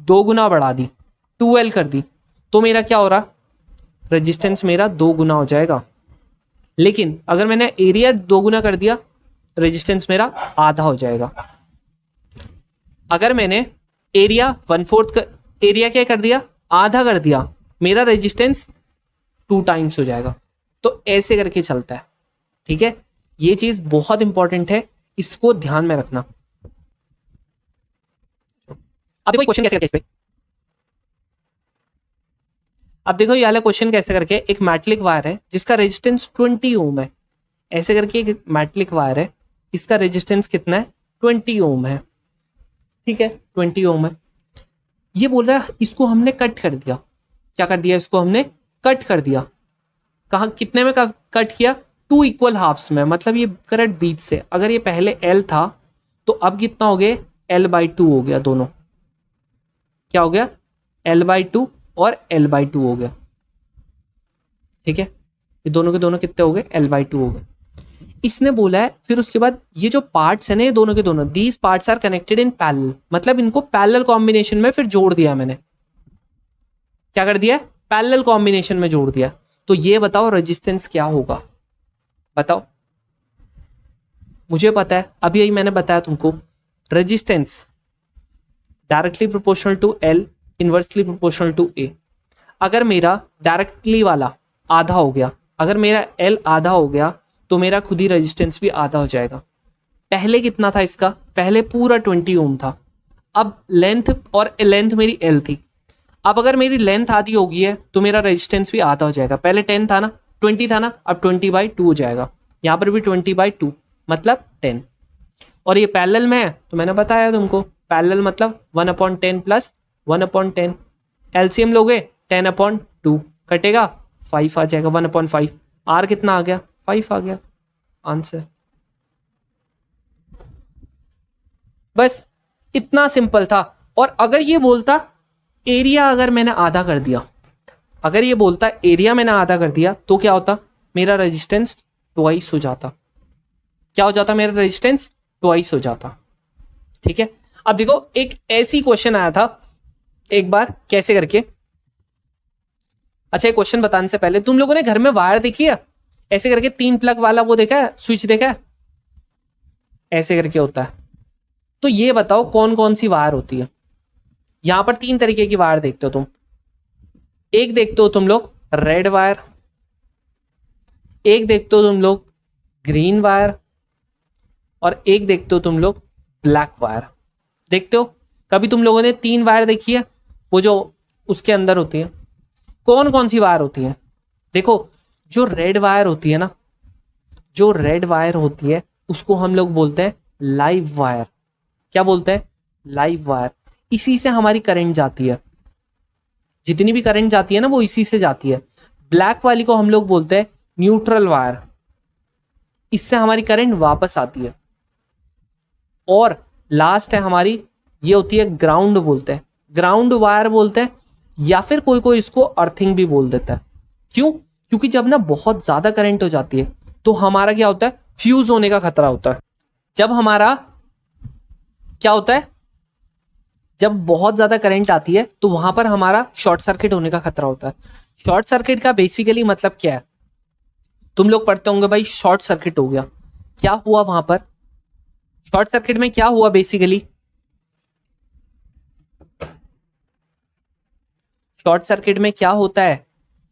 2 गुना बढ़ा दी, 2L कर दी, तो मेरा क्या हो रहा, रेजिस्टेंस मेरा 2 गुना हो जाएगा। लेकिन अगर मैंने एरिया 2 गुना कर दिया, रेजिस्टेंस मेरा आधा हो जाएगा। अगर मैंने एरिया 1/4 एरिया क्या कर दिया, आधा कर दिया, मेरा रेजिस्टेंस 2 टाइम्स हो जाएगा। तो ऐसे करके चलता है, ठीक है। ये चीज बहुत इंपॉर्टेंट है, इसको ध्यान में रखना। अब देखो क्वेश्चन कैसे करके, इस पे अब देखो ये वाला क्वेश्चन कैसे करके, एक मेटलिक वायर है जिसका रेजिस्टेंस 20 ओम है, ऐसे करके एक मेटलिक वायर है, इसका रेजिस्टेंस कितना है, 20 ओम है। ठीक है 20 ओम है। ये बोल रहा है इसको हमने कट कर दिया। क्या कर दिया? इसको हमने कट कर दिया। कहाँ कितने में कट किया? 2 इक्वल हाफ्स में, मतलब ये करंट बीच से। अगर ये पहले L था तो अब कितना हो गया? L/2 हो गया दोनों। क्या हो गया? L/2 और L/2 हो गया। ठीक है, ये दोनों के दोनों कितने हो गए? L/2 हो गए। इसने बोला है फिर उसके बाद ये जो पार्ट्स है ना, ये दोनों के दोनों, these parts are connected in parallel, मतलब इनको पैरेलल कॉम्बिनेशन में फिर जोड़ दिया मैंने। क्या कर दिया? पैरेलल कॉम्बिनेशन में जोड़ दिया। तो ये बताओ रेजिस्टेंस क्या होगा? बताओ। मुझे पता है, अभी यही मैंने बताया तुमको। Resistance directly proportional to L, inversely proportional to A। अगर मेरा डायरेक्टली वाला आधा हो गया, अगर मेरा L आधा हो गया तो मेरा खुद ही रेजिस्टेंस भी आधा हो जाएगा। पहले कितना था इसका? पहले पूरा 20 ओम था। अब लेंथ, और लेंथ मेरी L थी। अब अगर मेरी लेंथ आधी हो गई है तो मेरा रेजिस्टेंस भी आधा हो जाएगा। पहले 10 था ना, 20 था ना, अब 20/2 हो जाएगा। यहाँ पर भी 20/2 मतलब 10। और ये पैरेलल में है तो मैंने बताया तुमको, पैरेलल मतलब 1/10 प्लस 1/10। एलसीएम लोगे 10/2 कटेगा 5 आ जाएगा, 1/5। आर कितना आ गया? 5 आ गया आंसर। बस इतना सिंपल था। और अगर ये बोलता एरिया अगर मैंने आधा कर दिया, अगर ये बोलता एरिया मैंने आधा कर दिया तो क्या होता? मेरा रेजिस्टेंस ट्वाइस हो जाता। क्या हो जाता? मेरा रेजिस्टेंस ट्वाइस हो जाता। ठीक है, अब देखो एक ऐसी क्वेश्चन आया था एक बार, कैसे करके। अच्छा, एक क्वेश्चन बताने से पहले, तुम लोगों ने घर में वायर देखी है ऐसे करके? 3 प्लग वाला वो देखा है, स्विच देखा है? ऐसे करके होता है। तो ये बताओ कौन कौन सी वायर होती है? यहां पर 3 तरीके की वायर देखते हो तुम। एक देखते हो तुम लोग रेड वायर, एक देखते हो तुम लोग ग्रीन वायर, और एक देखते हो तुम लोग ब्लैक वायर। देखते हो? कभी तुम लोगों ने 3 वायर देखी है वो जो उसके अंदर होती है? कौन कौन सी वायर होती है? देखो, जो रेड वायर होती है ना, जो रेड वायर होती है उसको हम लोग बोलते हैं लाइव वायर। क्या बोलते हैं? Live wire. इसी से हमारी करंट जाती है, जितनी भी करंट जाती है ना वो इसी से जाती है। ब्लैक वाली को हम लोग बोलते हैं न्यूट्रल वायर, इससे हमारी करंट वापस आती है। और लास्ट है हमारी, ये होती है ग्राउंड, बोलते हैं ग्राउंड वायर बोलते हैं, या फिर कोई कोई इसको अर्थिंग भी बोल देता है। क्यों? क्योंकि जब ना बहुत ज्यादा करंट हो जाती है तो हमारा क्या होता है? फ्यूज होने का खतरा होता है। जब हमारा क्या होता है? जब बहुत ज्यादा करंट आती है तो वहां पर हमारा शॉर्ट सर्किट होने का खतरा होता है। शॉर्ट सर्किट का बेसिकली मतलब क्या है? तुम लोग पढ़ते होंगे भाई, शॉर्ट सर्किट हो गया। क्या हुआ वहां पर? शॉर्ट सर्किट में क्या हुआ बेसिकली? शॉर्ट सर्किट में क्या होता है?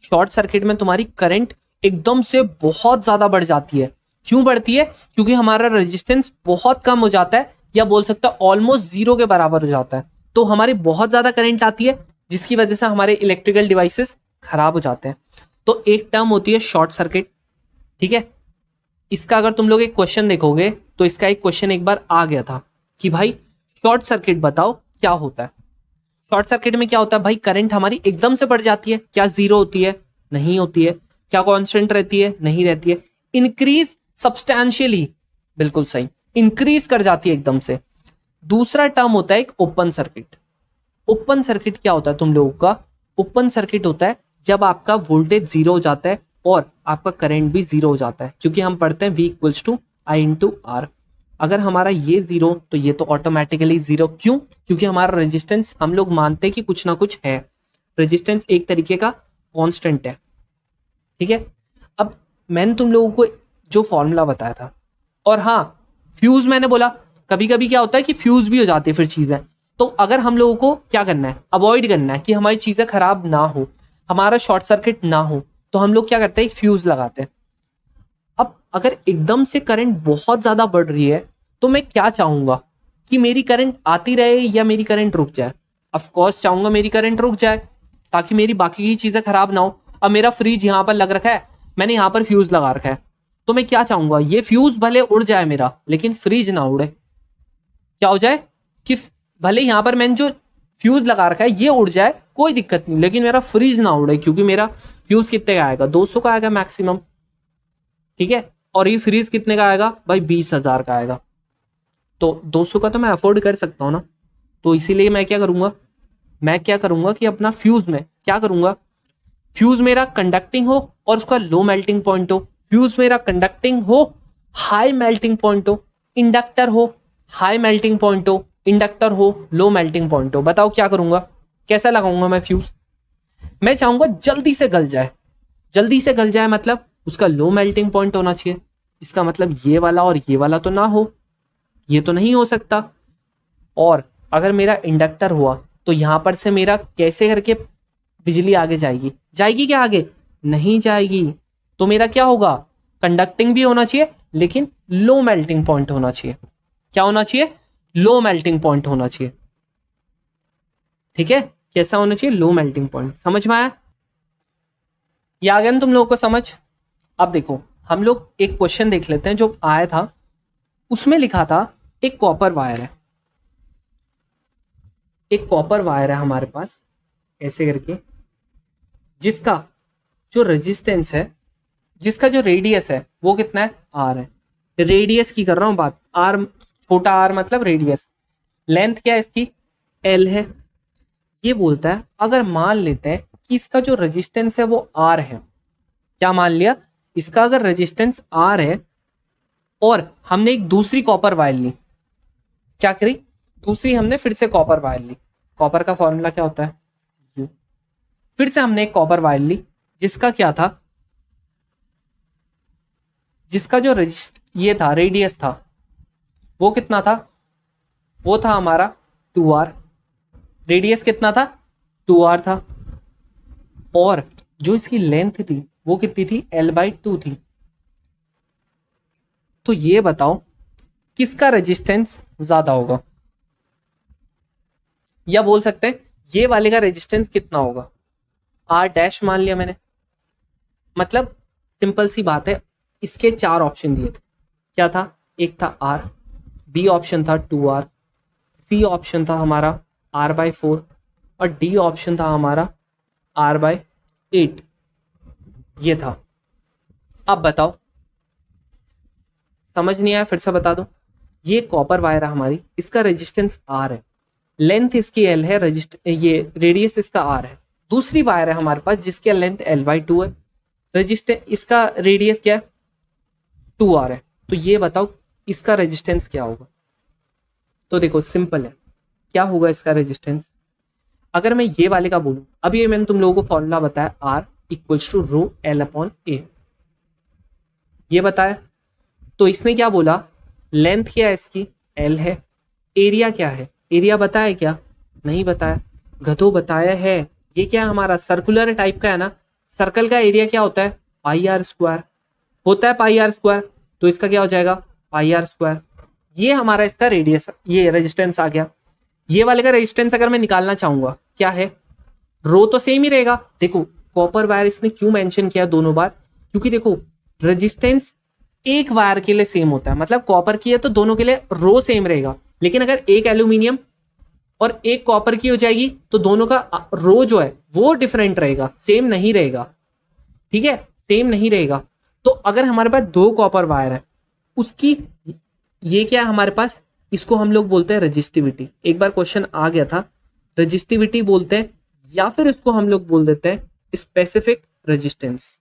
शॉर्ट सर्किट में तुम्हारी करंट एकदम से बहुत ज्यादा बढ़ जाती है। क्यों बढ़ती है? क्योंकि हमारा रेजिस्टेंस बहुत कम हो जाता है, या बोल सकते हैं ऑलमोस्ट 0 के बराबर हो जाता है। तो हमारी बहुत ज्यादा करंट आती है जिसकी वजह से हमारे इलेक्ट्रिकल डिवाइसेस खराब हो जाते हैं। तो एक टर्म होती है शॉर्ट सर्किट। ठीक है, इसका अगर तुम लोग एक क्वेश्चन देखोगे तो इसका एक क्वेश्चन एक बार आ गया था कि भाई शॉर्ट सर्किट बताओ क्या होता है। शॉर्ट सर्किट में क्या होता है भाई? करंट हमारी एकदम से बढ़ जाती है। क्या 0 होती है? नहीं होती है। क्या कांस्टेंट रहती है? नहीं रहती है। इंक्रीज सब्सटैंशियली, बिल्कुल सही, इंक्रीज कर जाती है एकदम से। दूसरा टर्म होता है एक ओपन सर्किट। ओपन सर्किट क्या होता है तुम लोगों का? ओपन सर्किट होता है जब आपका वोल्टेज 0 हो जाता है और आपका करंट भी 0 हो जाता है, क्योंकि हम पढ़ते हैं V = I/R। अगर हमारा ये 0 तो ये तो ऑटोमेटिकली 0। क्यों? क्योंकि हमारा रेजिस्टेंस, हम लोग मानते हैं कि कुछ ना कुछ है। रेजिस्टेंस एक तरीके का कांस्टेंट है। ठीक है, अब मैंने तुम लोगों को जो फॉर्मूला बताया था, और हाँ, फ्यूज मैंने बोला कभी कभी क्या होता है कि फ्यूज भी हो जाती है फिर चीजें। तो अगर हम लोगों को क्या करना है? अवॉइड करना है कि हमारी चीजें खराब ना हो, हमारा शॉर्ट सर्किट ना हो, तो हम लोग क्या करते हैं? एक फ्यूज लगाते हैं। अब अगर एकदम से करंट बहुत ज्यादा बढ़ रही है तो मैं क्या चाहूंगा? कि मेरी करंट आती रहे या मेरी करंट रुक जाए? ऑफ कोर्स चाहूंगा मेरी करंट रुक जाए, ताकि मेरी बाकी की चीजें खराब ना हो। अब मेरा फ्रिज यहाँ पर लग रखा है, मैंने यहाँ पर फ्यूज लगा रखा है, तो मैं क्या चाहूंगा? ये फ्यूज भले उड़ जाए मेरा, लेकिन फ्रिज ना उड़े। क्या हो जाए? कि भले यहाँ पर मैंने जो फ्यूज लगा रखा है ये उड़ जाए कोई दिक्कत नहीं, लेकिन मेरा फ्रीज ना उड़े, क्योंकि मेरा फ्यूज कितने का आएगा, 200 का आएगा मैक्सिमम, ठीक है। और ये फ्रीज कितने का आएगा भाई, 20,000 का आएगा। तो 200 का तो मैं अफोर्ड कर सकता हूँ ना, तो इसीलिए मैं क्या करूंगा कि अपना फ्यूज में क्या करूंगा, फ्यूज मेरा कंडक्टिंग हो और उसका लो मेल्टिंग पॉइंट हो, फ्यूज मेरा कंडक्टिंग हो, हाई मेल्टिंग पॉइंट हो, इंडक्टर हो, हाई मेल्टिंग पॉइंट हो, इंडक्टर हो, लो मेल्टिंग पॉइंट हो। बताओ क्या करूंगा, कैसा लगाऊंगा मैं फ्यूज? मैं चाहूंगा जल्दी से गल जाए, जल्दी से गल जाए मतलब उसका लो मेल्टिंग पॉइंट होना चाहिए। इसका मतलब ये वाला और ये वाला तो ना हो, ये तो नहीं हो सकता। और अगर मेरा इंडक्टर हुआ तो यहां पर से मेरा कैसे करके बिजली आगे जाएगी, जाएगी क्या आगे? नहीं जाएगी। तो मेरा क्या होगा, कंडक्टिंग भी होना चाहिए लेकिन लो मेल्टिंग पॉइंट होना चाहिए। क्या होना चाहिए? लो मेल्टिंग पॉइंट होना चाहिए, ठीक है। कैसा होना चाहिए? Low melting point. समझ में आया? ये आ गया ना तुम लोगों को समझ? अब देखो हम लोग एक क्वेश्चन देख लेते हैं जो आया था, उसमें लिखा था एक कॉपर वायर है, एक कॉपर वायर है हमारे पास ऐसे करके, जिसका जो रेजिस्टेंस है, जिसका जो रेडियस है वो कितना है? आर है। रेडियस की कर रहा हूं बात, आर छोटा आर मतलब रेडियस। लेंथ क्या है इसकी? एल है। ये बोलता है अगर मान लेते हैं कि इसका जो रेजिस्टेंस है वो आर है, क्या मान लिया? इसका अगर रेजिस्टेंस आर है और हमने एक दूसरी कॉपर वायर ली, क्या करी? दूसरी हमने फिर से कॉपर वायर ली। कॉपर का फॉर्मूला क्या होता है? Cu। फिर से हमने एक कॉपर वायर ली जिसका क्या था, जिसका जो ये था रेडियस था वो कितना था? वो था हमारा 2r। रेडियस कितना था? 2r था। और जो इसकी लेंथ थी वो कितनी थी? L/2 थी। तो ये बताओ किसका रेजिस्टेंस ज्यादा होगा, या बोल सकते हैं ये वाले का रेजिस्टेंस कितना होगा? R' मान लिया मैंने, मतलब सिंपल सी बात है, इसके 4 ऑप्शन दिए थे। क्या था? एक था R, B ऑप्शन था 2R, C ऑप्शन था हमारा R/4 और D ऑप्शन था हमारा R/8। ये था। अब बताओ, समझ नहीं आया फिर से बता दो। ये कॉपर वायर है हमारी, इसका रेजिस्टेंस R है, लेंथ इसकी L है, ये रेडियस इसका R है। दूसरी वायर है हमारे पास जिसकी लेंथ L/2 है, रेजिस्टेंस इसका रेडियस क्या है? 2R है। तो ये बताओ इसका रेजिस्टेंस क्या होगा? तो देखो सिंपल है, क्या होगा इसका रेजिस्टेंस? अगर मैं ये वाले का बोलूं, अभी ये मैंने तुम लोगों को फॉर्मूला बताया, R equals to row L/A, ये बताया। तो इसने क्या बोला? लेंथ क्या है इसकी? L है। एरिया क्या है? एरिया बताया क्या? नहीं बताया। गधो बताया है। ये क्या है हमारा? सर्कुलर टाइप का है ना, सर्कल का एरिया क्या होता है? πr² होता है, πr²। तो इसका क्या हो जाएगा? πr²। ये हमारा इसका रेडियस, ये रेजिस्टेंस आ गया। ये वाले का रेजिस्टेंस अगर मैं निकालना चाहूंगा, क्या है? रो तो सेम ही रहेगा। देखो कॉपर वायर इसने क्यों मेंशन किया दोनों बार? क्योंकि देखो रेजिस्टेंस एक वायर के लिए सेम होता है, मतलब कॉपर की है तो दोनों के लिए रो सेम रहेगा। लेकिन अगर एक एल्यूमिनियम और एक कॉपर की हो जाएगी तो दोनों का रो जो है वो डिफरेंट रहेगा, सेम नहीं रहेगा, ठीक है, सेम नहीं रहेगा। तो अगर हमारे पास 2 कॉपर वायर है, उसकी ये क्या है हमारे पास? इसको हम लोग बोलते हैं रजिस्टिविटी। एक बार क्वेश्चन आ गया था, रजिस्टिविटी बोलते हैं, या फिर इसको हम लोग बोल देते हैं स्पेसिफिक रेजिस्टेंस।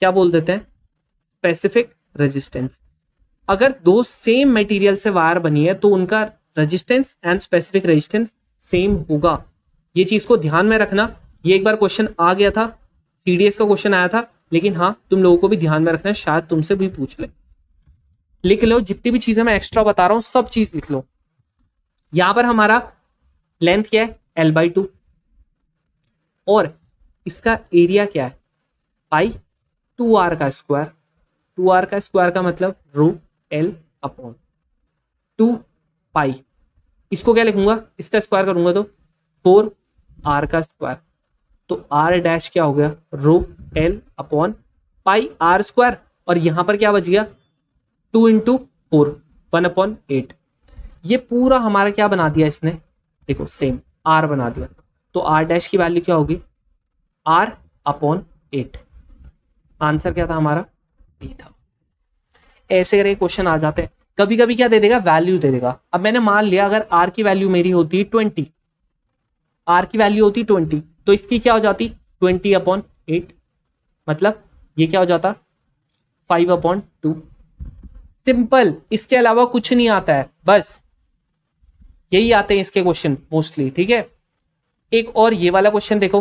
क्या बोल देते हैं? Specific resistance. अगर 2 सेम मटेरियल से वायर बनी है तो उनका resistance and specific resistance same होगा। ये चीज को ध्यान में रखना। ये एक बार क्वेश्चन आ गया था, सीडीएस का क्वेश्चन आया था, लेकिन हाँ तुम लोगों को भी ध्यान में रखना है, शायद तुमसे भी पूछ ले। लिख लो, जितनी भी चीजें मैं एक्स्ट्रा बता रहा हूं सब चीज लिख लो। यहां पर हमारा लेंथ क्या है? L/2 और इसका एरिया क्या है? पाई 2r का स्क्वायर। 2r का स्क्वायर का मतलब रो L/2 पाई। इसको क्या लिखूंगा? इसका स्क्वायर करूंगा तो 4r का स्क्वायर। तो r' क्या हो गया? रो L/पाई r²। और यहां पर क्या बच गया? 2 × 4 1/8। ये पूरा हमारा क्या बना दिया इसने? देखो सेम आर बना दिया, तो आर डैश की वैल्यू क्या होगी, आर अपॉन 8। आंसर क्या था हमारा, डी था। ऐसे करके क्वेश्चन आ जाते हैं। कभी कभी क्या दे देगा, वैल्यू दे देगा। अब मैंने मान लिया अगर आर की वैल्यू मेरी होती 20, आर की वैल्यू होती 20, तो इसकी क्या हो जाती 20/8, मतलब ये क्या हो जाता 5/2। सिंपल, इसके अलावा कुछ नहीं आता है, बस यही आते हैं इसके क्वेश्चन मोस्टली, ठीक है। एक और ये वाला क्वेश्चन देखो,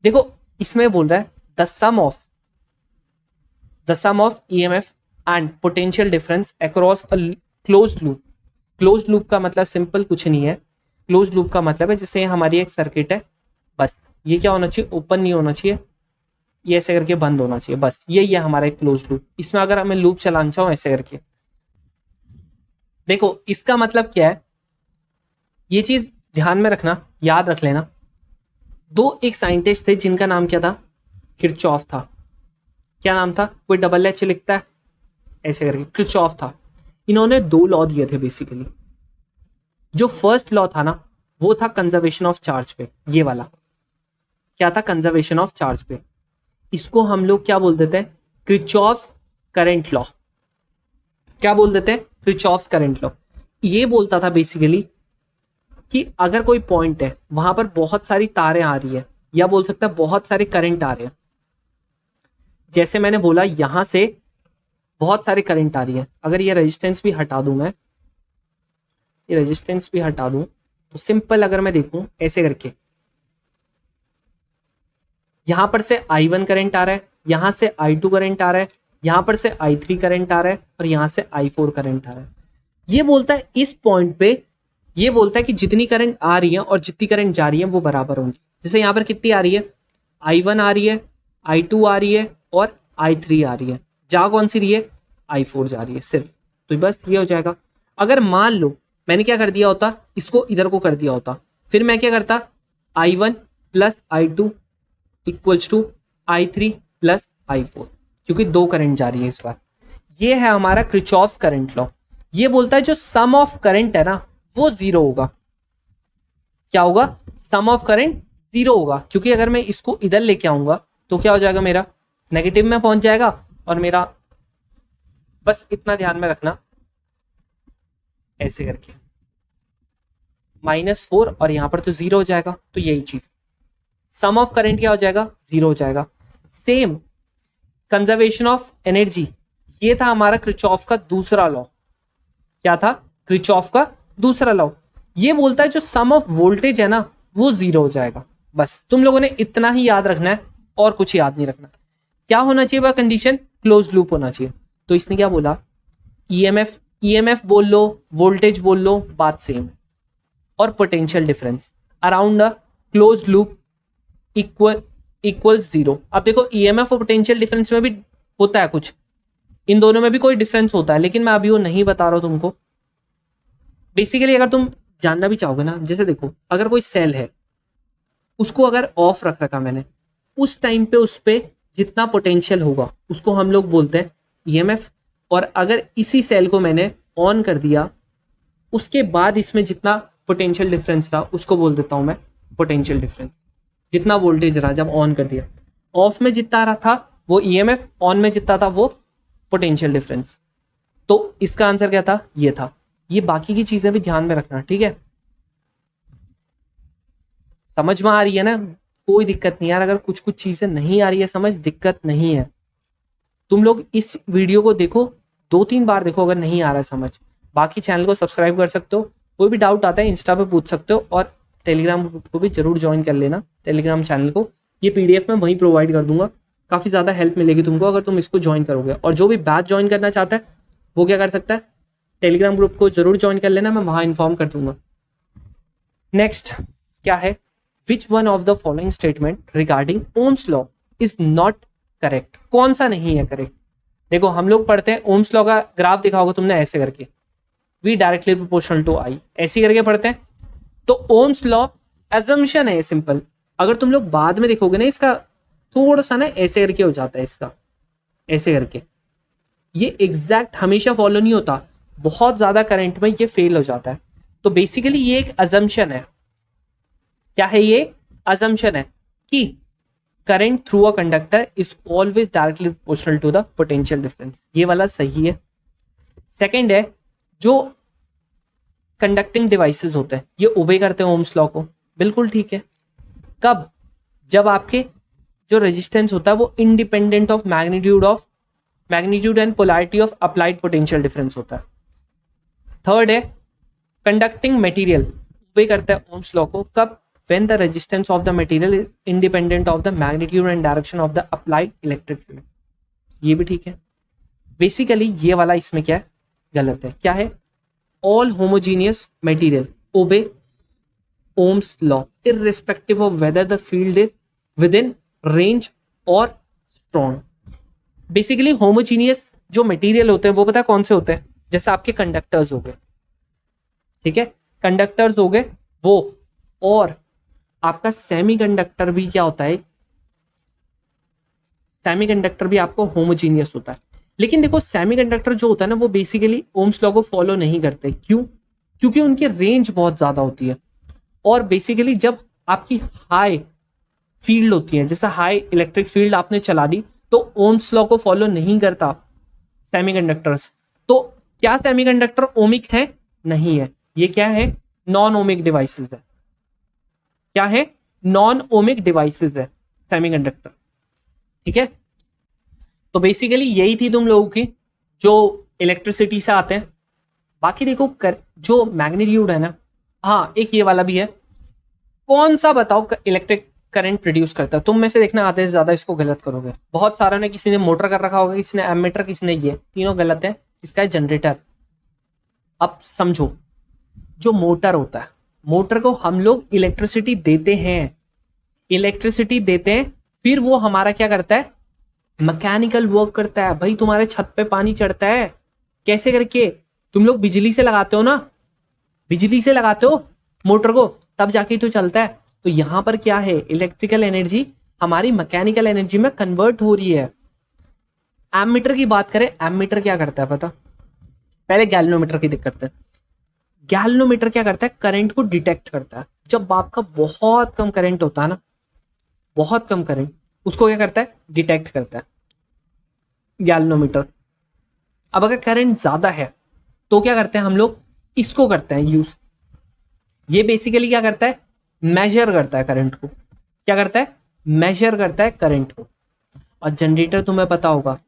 देखो इसमें बोल रहा है the sum of EMF and potential difference across a closed loop. Closed loop का मतलब सिंपल कुछ नहीं है, क्लोज्ड लूप का मतलब है जैसे हमारी एक सर्किट है, बस ये क्या होना चाहिए, ओपन नहीं होना चाहिए, ये ऐसे करके बंद होना चाहिए, बस यही है हमारा एक क्लोज्ड लूप। इसमें अगर हमें लूप चलाना चाहो ऐसे करके, देखो इसका मतलब क्या है, ये चीज ध्यान में रखना, याद रख लेना। दो एक साइंटिस्ट थे जिनका नाम क्या था, किरचॉफ था। क्या नाम था, कोई डबल एच लिखता है ऐसे करके, किरचॉफ था। इन्होंने दो लॉ दिए थे बेसिकली। जो फर्स्ट लॉ था ना, वो था कंजर्वेशन ऑफ चार्ज पे, ये वाला क्या था, कंजर्वेशन ऑफ चार्ज पे। इसको हम लोग क्या बोल देते हैं, किरचॉफ्स करंट लॉ। क्या बोल देते हैं, किरचॉफ्स करंट लॉ। ये बोलता था बेसिकली कि अगर कोई पॉइंट है वहां पर बहुत सारी तारें आ रही है, या बोल सकता है बहुत सारे करंट आ रहे हैं, जैसे मैंने बोला यहां से बहुत सारे करंट आ रही है। अगर ये रेजिस्टेंस भी हटा दूं मैं, ये रेजिस्टेंस भी हटा दूं, तो सिंपल अगर मैं देखूं ऐसे करके, यहां पर से I1 करंट आ रहा है, यहां से I2 करंट आ रहा है, यहां पर से I3 करंट आ रहा है, और यहां से I4 करंट आ रहा है। ये बोलता है इस पॉइंट पे, ये बोलता है कि जितनी करंट आ रही है और जितनी करंट जा रही है वो बराबर होंगी। जैसे यहां पर कितनी आ रही है, I1 आ रही है, I2 आ रही है और I3 आ रही है, जा कौन सी रही है, I4 जा रही है सिर्फ, तो बस ये हो जाएगा। अगर मान लो मैंने क्या कर दिया होता, इसको इधर को कर दिया होता, फिर मैं क्या करता, I1 plus I2 equals to I3 plus I4, क्योंकि दो करंट जा रही है इस बार। ये है हमारा किरचॉफ्स करंट लॉ। ये बोलता है जो सम ऑफ करंट है ना वो जीरो होगा। क्या होगा, सम ऑफ करंट जीरो होगा, क्योंकि अगर मैं इसको इधर लेके आऊंगा तो क्या हो जाएगा, मेरा नेगेटिव में पहुंच जाएगा, और मेरा, बस इतना ध्यान में रखना, ऐसे करके -4 और यहां पर तो जीरो हो जाएगा, तो यही चीज सम ऑफ करंट क्या हो जाएगा, जीरो हो जाएगा। सेम कंजर्वेशन ऑफ एनर्जी, ये था हमारा किरचॉफ का दूसरा लॉ। क्या था, किरचॉफ का दूसरा लॉ। ये बोलता है जो सम ऑफ वोल्टेज है ना वो जीरो हो जाएगा। बस तुम लोगों ने इतना ही याद रखना है और कुछ याद नहीं रखना। क्या होना चाहिए वह कंडीशन, क्लोज लूप होना चाहिए। तो इसने क्या बोला, ईएमएफ बोल लो, वोल्टेज बोल लो, बात सेम है, और potential difference around a close loop equals zero. अब देखो ईएमएफ और पोटेंशियल डिफरेंस में भी होता है कुछ, इन दोनों में भी कोई डिफरेंस होता है, लेकिन मैं अभी वो नहीं बता रहा हूं तुमको। बेसिकली अगर तुम जानना भी चाहोगे ना, जैसे देखो अगर कोई सेल है, उसको अगर ऑफ रख रखा मैंने, उस टाइम पे उस पे जितना पोटेंशियल होगा उसको हम लोग बोलते हैं ईएमएफ, और अगर इसी सेल को मैंने ऑन कर दिया, उसके बाद इसमें जितना पोटेंशियल डिफरेंस रहा उसको बोल देता हूं मैं पोटेंशियल डिफरेंस। जितना वोल्टेज रहा जब ऑन कर दिया, ऑफ में जितना रहा था वो ईएमएफ, ऑन में जितना था वो पोटेंशियल डिफरेंस। तो इसका आंसर क्या था, ये था। ये बाकी की चीजें भी ध्यान में रखना, ठीक है। समझ में आ रही है ना, कोई दिक्कत नहीं यार, अगर कुछ कुछ चीजें नहीं आ रही है समझ, दिक्कत नहीं है। तुम लोग इस वीडियो को देखो, 2-3 बार देखो, अगर नहीं आ रहा है समझ। बाकी चैनल को सब्सक्राइब कर सकते हो, कोई भी डाउट आता है इंस्टा पे पूछ सकते हो, और टेलीग्राम ग्रुप को भी जरूर ज्वाइन कर लेना, टेलीग्राम चैनल को। ये पीडीएफ मैं वहीं प्रोवाइड कर दूंगा, काफी ज्यादा हेल्प मिलेगी तुमको अगर तुम इसको ज्वाइन करोगे। और जो भी बैच ज्वाइन करना चाहता है वो क्या कर सकता है, टेलीग्राम ग्रुप को जरूर ज्वाइन कर लेना, मैं वहां इन्फॉर्म कर दूंगा। नेक्स्ट क्या है, which one of the following statement regarding Ohm's law is not correct. कौन सा नहीं है करेक्ट। देखो हम लोग पढ़ते हैं ओम्स लॉ का ग्राफ देखा होगा तुमने ऐसे करके, V directly proportional to I, ऐसे करके पढ़ते हैं। तो ओम्स लॉ एजम्पशन है सिंपल। अगर तुम लोग बाद में देखोगे ना, इसका थोड़ा सा ना ऐसे करके हो जाता है, इसका ऐसे करके, ये एग्जैक्ट हमेशा फॉलो नहीं होता, बहुत ज्यादा करंट में ये फेल हो जाता है। तो बेसिकली ये एक अजम्पशन है। क्या है ये? अजम्पशन है कि current through a conductor is always directly proportional to the potential difference. ये वाला सही है। सेकंड है, जो कंडक्टिंग डिवाइसेस होते हैं ये ओबे करते हैं ओम्स लॉ को। बिल्कुल ठीक है। कब? जब आपके जो रेजिस्टेंस होता है वो independent of magnitude and polarity of applied potential difference होता है। थर्ड है, कंडक्टिंग मटेरियल ओबे करता है ओम्स लॉ को। कब? when the resistance of the material is independent of the magnitude and direction of the applied electric field। ये भी ठीक है। बेसिकली ये वाला इसमें क्या है? गलत है। क्या है? all homogeneous material obey Ohm's law irrespective of whether the field is within range or strong। Basically homogeneous जो मटेरियल होते हैं वो पता है कौन से होते हैं? जैसे आपके कंडक्टर्स हो गए, ठीक है, कंडक्टर्स हो गए वो, और आपका सेमीकंडक्टर भी क्या होता है? सेमीकंडक्टर भी आपको होमोजीनियस होता है। लेकिन देखो सेमीकंडक्टर जो होता है ना वो बेसिकली ओम्स लॉ को फॉलो नहीं करते। क्यों? क्योंकि उनकी रेंज बहुत ज्यादा होती है, और बेसिकली जब आपकी हाई फील्ड होती है, जैसे हाई इलेक्ट्रिक फील्ड आपने चला दी, तो ओम्स लॉ को फॉलो नहीं करता सेमीकंडक्टर्स। तो क्या सेमीकंडक्टर ओमिक है? नहीं है। ये क्या है? नॉन ओमिक डिवाइसेस है। क्या है? नॉन ओमिक डिवाइसेस है सेमीकंडक्टर। ठीक है, तो बेसिकली यही थी तुम लोगों की जो इलेक्ट्रिसिटी से आते हैं। बाकी देखो जो मैग्नीट्यूड है ना, हाँ एक ये वाला भी है। कौन सा बताओ इलेक्ट्रिक करंट प्रोड्यूस करता है? तुम में से देखना आधे से ज्यादा इसको गलत करोगे। बहुत सारा ने, किसी ने मोटर कर रखा होगा, किसी ने एमीटर, किसी ने ये, तीनों गलत है। इसका है जनरेटर। अब समझो, जो मोटर होता है, मोटर को हम लोग इलेक्ट्रिसिटी देते हैं, फिर वो हमारा क्या करता है? मैकेनिकल वर्क करता है। भाई तुम्हारे छत पे पानी चढ़ता है, कैसे करके? तुम लोग बिजली से लगाते हो ना, बिजली से लगाते हो मोटर को, तब जाके तो चलता है। तो यहां पर क्या है? इलेक्ट्रिकल एनर्जी हमारी मैकेनिकल एनर्जी में कन्वर्ट हो रही है। एमीटर की बात करें, एमीटर क्या करता है पता? पहले गैल्वेनोमीटर की दिक्कत है। गैल्वेनोमीटर क्या करता है? करंट को डिटेक्ट करता है। जब आपका बहुत कम करंट होता है ना, बहुत कम करंट, उसको क्या करता है? डिटेक्ट करता है गैल्वेनोमीटर। अब अगर करंट ज्यादा है तो क्या करते हैं हम लोग? इसको करते हैं यूज। ये बेसिकली क्या करता है? मेजर करता है करंट को। क्या करता है? मेजर करता है करंट को। और जनरेटर तुम्हें पता होगा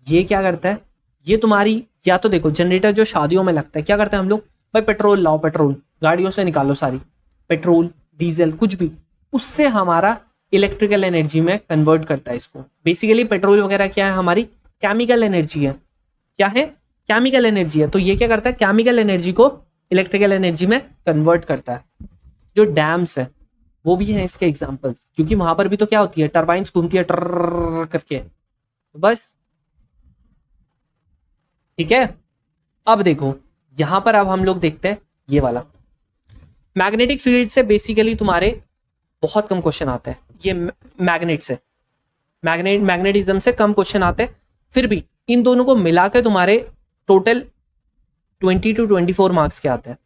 ये क्या करता है? ये तुम्हारी, या तो देखो जनरेटर जो शादियों में लगता है, क्या करते हैं हम लोग? भाई पेट्रोल लाओ, पेट्रोल गाड़ियों से निकालो सारी, पेट्रोल डीजल कुछ भी, उससे हमारा इलेक्ट्रिकल एनर्जी में कन्वर्ट करता है इसको। बेसिकली पेट्रोल वगैरह क्या है? हमारी केमिकल एनर्जी है। क्या है? केमिकल एनर्जी है। तो ये क्या करता है? केमिकल एनर्जी को इलेक्ट्रिकल एनर्जी में कन्वर्ट करता है। जो डैम्स है वो भी है इसके एग्जांपल्स, क्योंकि वहां पर भी तो क्या होती है? टरबाइन्स घूमती है टर करके, बस। ठीक है, अब देखो यहां पर, अब हम लोग देखते हैं ये वाला मैग्नेटिक फील्ड से। बेसिकली तुम्हारे बहुत कम क्वेश्चन आते हैं ये मैग्नेट से, मैग्नेटिज्म से कम क्वेश्चन आते हैं। फिर भी इन दोनों को मिला के तुम्हारे टोटल 20 to 24 मार्क्स के आते हैं,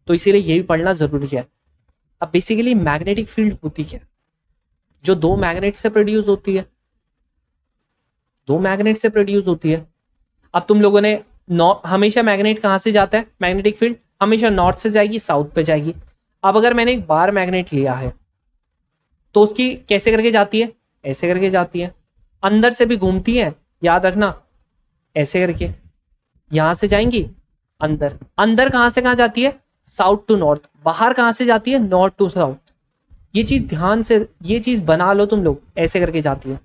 तो इसीलिए ये भी पढ़ना जरूरी है। अब बेसिकली मैग्नेटिक फील्ड होती क्या? जो दो मैग्नेट से प्रोड्यूस होती है, दो मैग्नेट से प्रोड्यूस होती है। अब तुम लोगों ने हमेशा मैग्नेट कहां से जाता है? मैग्नेटिक फील्ड हमेशा नॉर्थ से जाएगी, साउथ पे जाएगी। अब अगर मैंने एक बार मैग्नेट लिया है तो उसकी कैसे करके जाती है? ऐसे करके जाती है। अंदर से भी घूमती है, याद रखना, ऐसे करके यहां से जाएंगी अंदर। अंदर कहां से कहां जाती है? South to north. बाहर कहां से जाती है? North to south. ये चीज ध्यान से, ये चीज बना लो तुम लोग, ऐसे करके जाती है।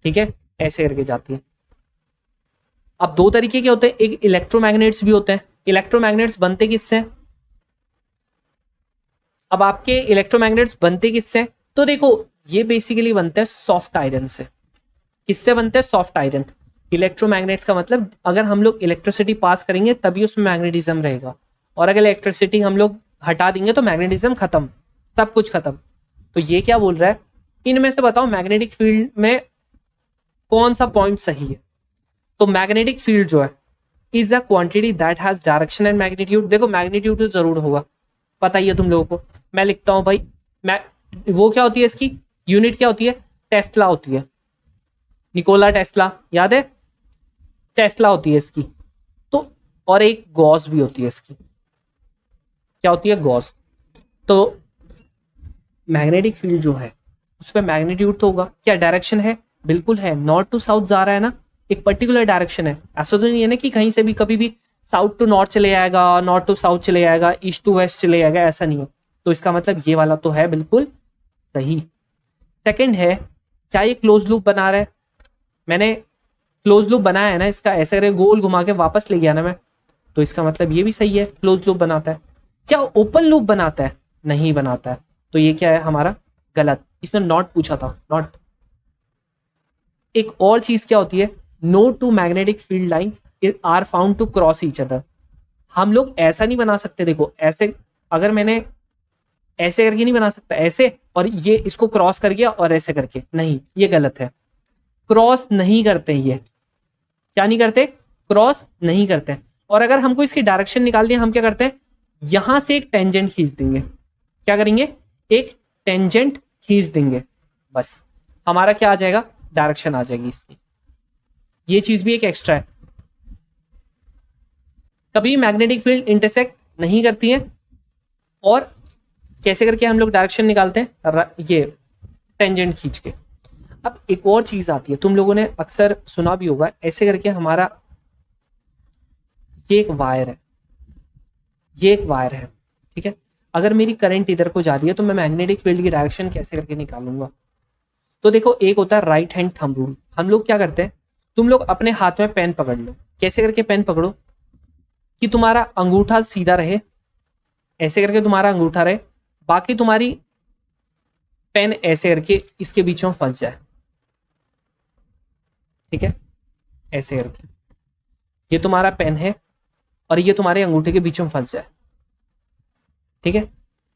ठीक है, ऐसे करके जाती है। अब दो तरीके के होते हैं, एक इलेक्ट्रोमैग्नेट्स भी होते हैं। इलेक्ट्रोमैग्नेट्स बनते किससे? अब आपके इलेक्ट्रोमैग्नेट्स बनते किससे? तो देखो ये बेसिकली बनते हैं सॉफ्ट आयरन से। किससे बनते हैं? Soft iron. इलेक्ट्रोमैग्नेट्स का मतलब अगर हम लोग इलेक्ट्रिसिटी पास करेंगे तभी उसमें मैग्नेटिज्म रहेगा, और अगर इलेक्ट्रिसिटी हम लोग हटा देंगे तो मैग्नेटिज्म खत्म, सब कुछ खत्म। तो ये क्या बोल रहा है? इनमें से बताओ मैग्नेटिक फील्ड में कौन सा पॉइंट सही है? तो मैग्नेटिक फील्ड जो है is the quantity that has direction and magnitude. देखो मैग्नीट्यूड तो जरूर होगा, पता ही है तुम लोगों को। मैं लिखता हूं भाई, मैं वो क्या होती है इसकी यूनिट, क्या होती है, टेस्ला होती है। निकोला टेस्ला याद है, टेस्ला होती है इसकी। तो और एक गॉस भी होती है इसकी, क्या होती है, गॉस। तो मैग्नेटिक फील्ड जो है उस पर मैग्नीट्यूड तो होगा, क्या डायरेक्शन है, बिल्कुल है, नॉर्थ टू साउथ जा रहा है ना, एक पर्टिकुलर डायरेक्शन है। ऐसा तो नहीं है ना कि कहीं से भी कभी भी साउथ टू नॉर्थ चले जाएगा, नॉर्थ टू साउथ चले जाएगा, ईस्ट टू वेस्ट चले जाएगा, ऐसा नहीं है। तो इसका मतलब ये वाला तो है बिल्कुल सही। सेकंड है, क्या ये क्लोज लूप बना रहा है, मैंने क्लोज लूप बनाया है ना इसका, ऐसे करके गोल घुमा के वापस ले गया ना मैं, तो इसका मतलब ये भी सही है, क्लोज लूप बनाता है। क्या ओपन लूप बनाता है, नहीं बनाता है, तो ये क्या है हमारा गलत, इसने नॉट पूछा था, नॉट। एक और चीज क्या होती है, no two magnetic field lines are found to cross each other. हम लोग ऐसा नहीं बना सकते, देखो ऐसे, अगर मैंने ऐसे करके नहीं बना सकता, ऐसे और ये इसको क्रॉस कर गया और ऐसे करके, नहीं, ये गलत है। क्रॉस नहीं करते ये, क्या नहीं करते, क्रॉस नहीं करते। और अगर हमको इसकी डायरेक्शन निकालनी है, हम क्या करते हैं, यहां से एक टेंजेंट खींच देंगे, क्या करेंगे, एक टेंजेंट खींच देंगे, बस हमारा क्या आ जाएगा, डायरेक्शन आ जाएगी इसकी। ये चीज भी एक एक्स्ट्रा है। कभी मैग्नेटिक फील्ड इंटरसेक्ट नहीं करती है, और कैसे करके हम लोग डायरेक्शन निकालते हैं, ये टेंजेंट खींच के। अब एक और चीज आती है, तुम लोगों ने अक्सर सुना भी होगा, ऐसे करके हमारा ये एक वायर है, ये एक वायर है, ठीक है। अगर मेरी करंट इधर को जा रही है तो मैं मैग्नेटिक फील्ड की डायरेक्शन कैसे करके निकालूंगा। तो देखो एक होता है राइट हैंड थंब रूल। हम लोग क्या करते हैं, तुम लोग अपने हाथ में पेन पकड़ लो, कैसे करके पेन पकड़ो कि तुम्हारा अंगूठा सीधा रहे, ऐसे करके तुम्हारा अंगूठा रहे, बाकी तुम्हारी पेन ऐसे करके इसके बीच में फंस जाए, ठीक है, ऐसे करके ये तुम्हारा पेन है और ये तुम्हारे अंगूठे के बीच में फंस जाए, ठीक है।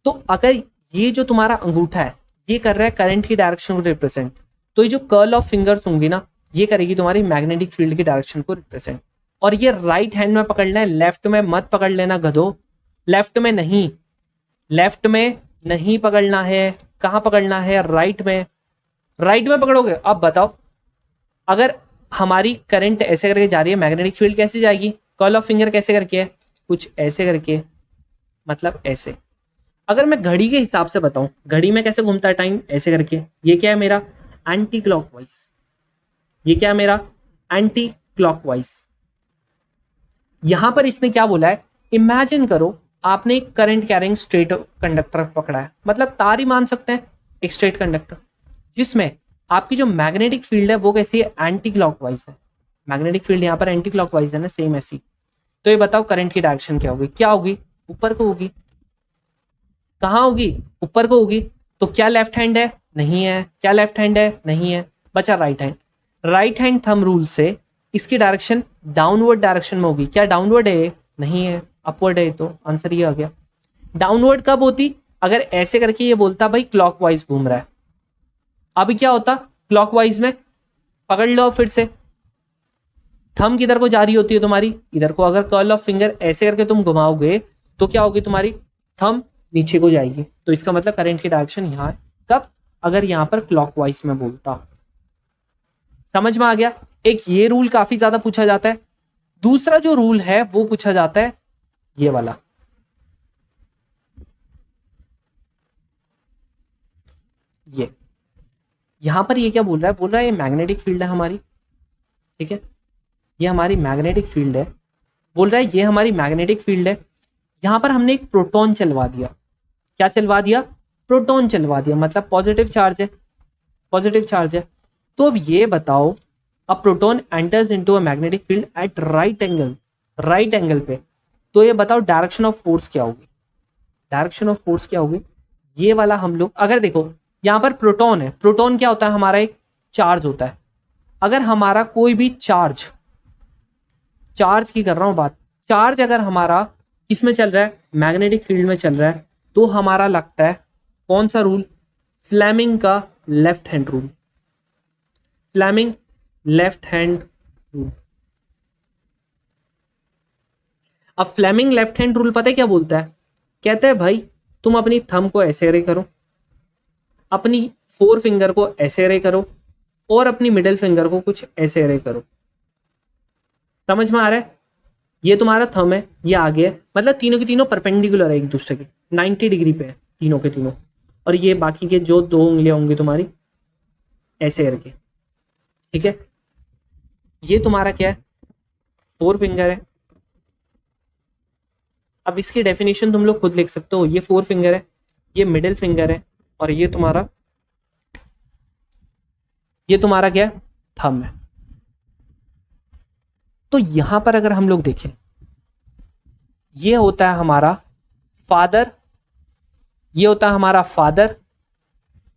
तो अगर ये जो तुम्हारा अंगूठा है ये कर रहा है करंट की डायरेक्शन को रिप्रेजेंट, तो ये जो कर्ल ऑफ फिंगर्स होंगी ना, ये करेगी तुम्हारी मैग्नेटिक फील्ड की डायरेक्शन को रिप्रेजेंट। और ये राइट हैंड में पकड़ना है, लेफ्ट में मत पकड़ लेना गधो, लेफ्ट में नहीं, लेफ्ट में नहीं पकड़ना है, कहां पकड़ना है, राइट में, राइट में पकड़ोगे। अब बताओ, अगर हमारी करंट ऐसे करके जा रही है, मैग्नेटिक फील्ड कैसे जाएगी, कर्ल ऑफ फिंगर कैसे करके है, कुछ ऐसे करके, मतलब ऐसे। अगर मैं घड़ी के हिसाब से बताऊं, घड़ी में कैसे घूमता है टाइम, ऐसे करके, ये क्या है मेरा एंटी क्लॉकवाइज, ये क्या है मेरा एंटी क्लॉकवाइज। यहां पर इसने क्या बोला है, इमेजिन करो आपने एक करंट कैरिंग स्ट्रेट कंडक्टर पकड़ा है, मतलब तार ही मान सकते हैं, एक स्ट्रेट कंडक्टर, जिसमें आपकी जो मैग्नेटिक फील्ड है वो कैसी है, एंटी क्लॉकवाइज है। मैग्नेटिक फील्ड यहाँ पर एंटी क्लॉकवाइज है ना, सेम ऐसी। तो ये बताओ करंट की डायरेक्शन क्या होगी, क्या होगी, ऊपर को होगी, कहां होगी, ऊपर को होगी। तो क्या लेफ्ट हैंड है, नहीं है, क्या लेफ्ट हैंड है, नहीं है, बचा right hand. Right hand thumb rule से इसकी डायरेक्शन डाउनवर्ड डायरेक्शन में होगी, क्या डाउनवर्ड है, नहीं है, अपवर्ड है, तो आंसर ये आ गया। डाउनवर्ड कब होती, अगर ऐसे करके ये बोलता भाई क्लॉकवाइज घूम रहा है, अभी क्या होता, क्लॉकवाइज में पकड़ लो फिर से, थंब किधर को जा रही होती है तुम्हारी, इधर को। अगर कर्ल ऑफ फिंगर ऐसे करके तुम घुमाओगे तो क्या होगी, तुम्हारी थंब नीचे को जाएगी, तो इसका मतलब करंट की डायरेक्शन यहाँ है। कब, अगर यहाँ पर क्लॉकवाइज में बोलता। समझ में आ गया। एक ये रूल काफी ज्यादा पूछा जाता है। दूसरा जो रूल है वो पूछा जाता है ये वाला, ये यहां पर ये क्या बोल रहा है, बोल रहा है ये मैग्नेटिक फील्ड है हमारी, ठीक है, ये हमारी मैग्नेटिक फील्ड है, बोल रहा है ये हमारी मैग्नेटिक फील्ड है। यहां पर हमने एक प्रोटॉन चलवा दिया, क्या चलवा दिया, प्रोटॉन चलवा दिया, मतलब पॉजिटिव चार्ज है, पॉजिटिव चार्ज है। तो अब ये बताओ, अब proton enters into a magnetic field at right angle, right angle पे, तो ये बताओ डायरेक्शन ऑफ फोर्स क्या होगी, डायरेक्शन ऑफ फोर्स क्या होगी। ये वाला हम लोग अगर देखो, यहां पर प्रोटॉन है, प्रोटॉन क्या होता है, हमारा एक चार्ज होता है। अगर हमारा कोई भी चार्ज, चार्ज की कर रहा हूं बात, चार्ज अगर हमारा किसमें चल रहा है, मैग्नेटिक फील्ड में चल रहा है, तो हमारा लगता है कौन सा रूल, फ्लेमिंग का left hand rule, Fleming left hand rule. अब फ्लेमिंग लेफ्ट हैंड रूल पता है क्या बोलता है? कहता है भाई तुम अपनी थंब को ऐसे रे करो, अपनी फोर फिंगर को ऐसे रे करो और अपनी मिडिल फिंगर को कुछ ऐसे रे करो। समझ में आ रहा है? ये तुम्हारा थंब है, ये आगे है, मतलब तीनों के तीनों परपेंडिकुलर है एक दूसरे के, 90 डिग्री पे है तीनों के तीनों। और ये बाकी के जो दो उंगलियां होंगी तुम्हारी ऐसे करके, ठीक है। ये तुम्हारा क्या है? फोर फिंगर है। अब इसकी डेफिनेशन तुम लोग खुद लिख सकते हो। ये फोर फिंगर है, ये मिडिल फिंगर है और ये तुम्हारा क्या है? थंब है। तो यहां पर अगर हम लोग देखें, ये होता है हमारा फादर, ये होता है हमारा फादर,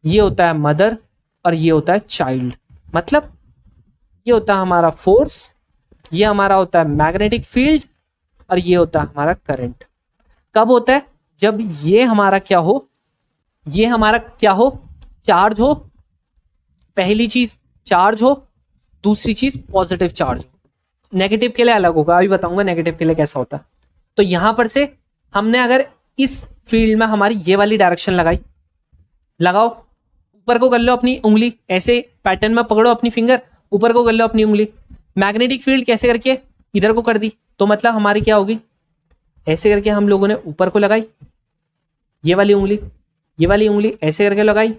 ये होता है मदर और ये होता है चाइल्ड। मतलब ये होता है हमारा फोर्स, ये हमारा होता है मैग्नेटिक फील्ड और ये होता है हमारा करंट। कब होता है? जब ये हमारा क्या हो, ये हमारा क्या हो? चार्ज हो। पहली चीज चार्ज हो, दूसरी चीज पॉजिटिव चार्ज हो। नेगेटिव के लिए अलग होगा, अभी बताऊंगा नेगेटिव के लिए कैसा होता है। तो यहां पर से हमने अगर इस फील्ड में हमारी ये वाली डायरेक्शन लगाई, लगाओ, ऊपर को कर लो अपनी उंगली ऐसे पैटर्न में पकड़ो अपनी फिंगर, ऊपर को कर लो अपनी उंगली, मैग्नेटिक फील्ड कैसे करके इधर को कर दी, तो मतलब हमारी क्या होगी? ऐसे करके हम लोगों ने ऊपर को लगाई ये वाली उंगली, ये वाली उंगली ऐसे करके लगाई,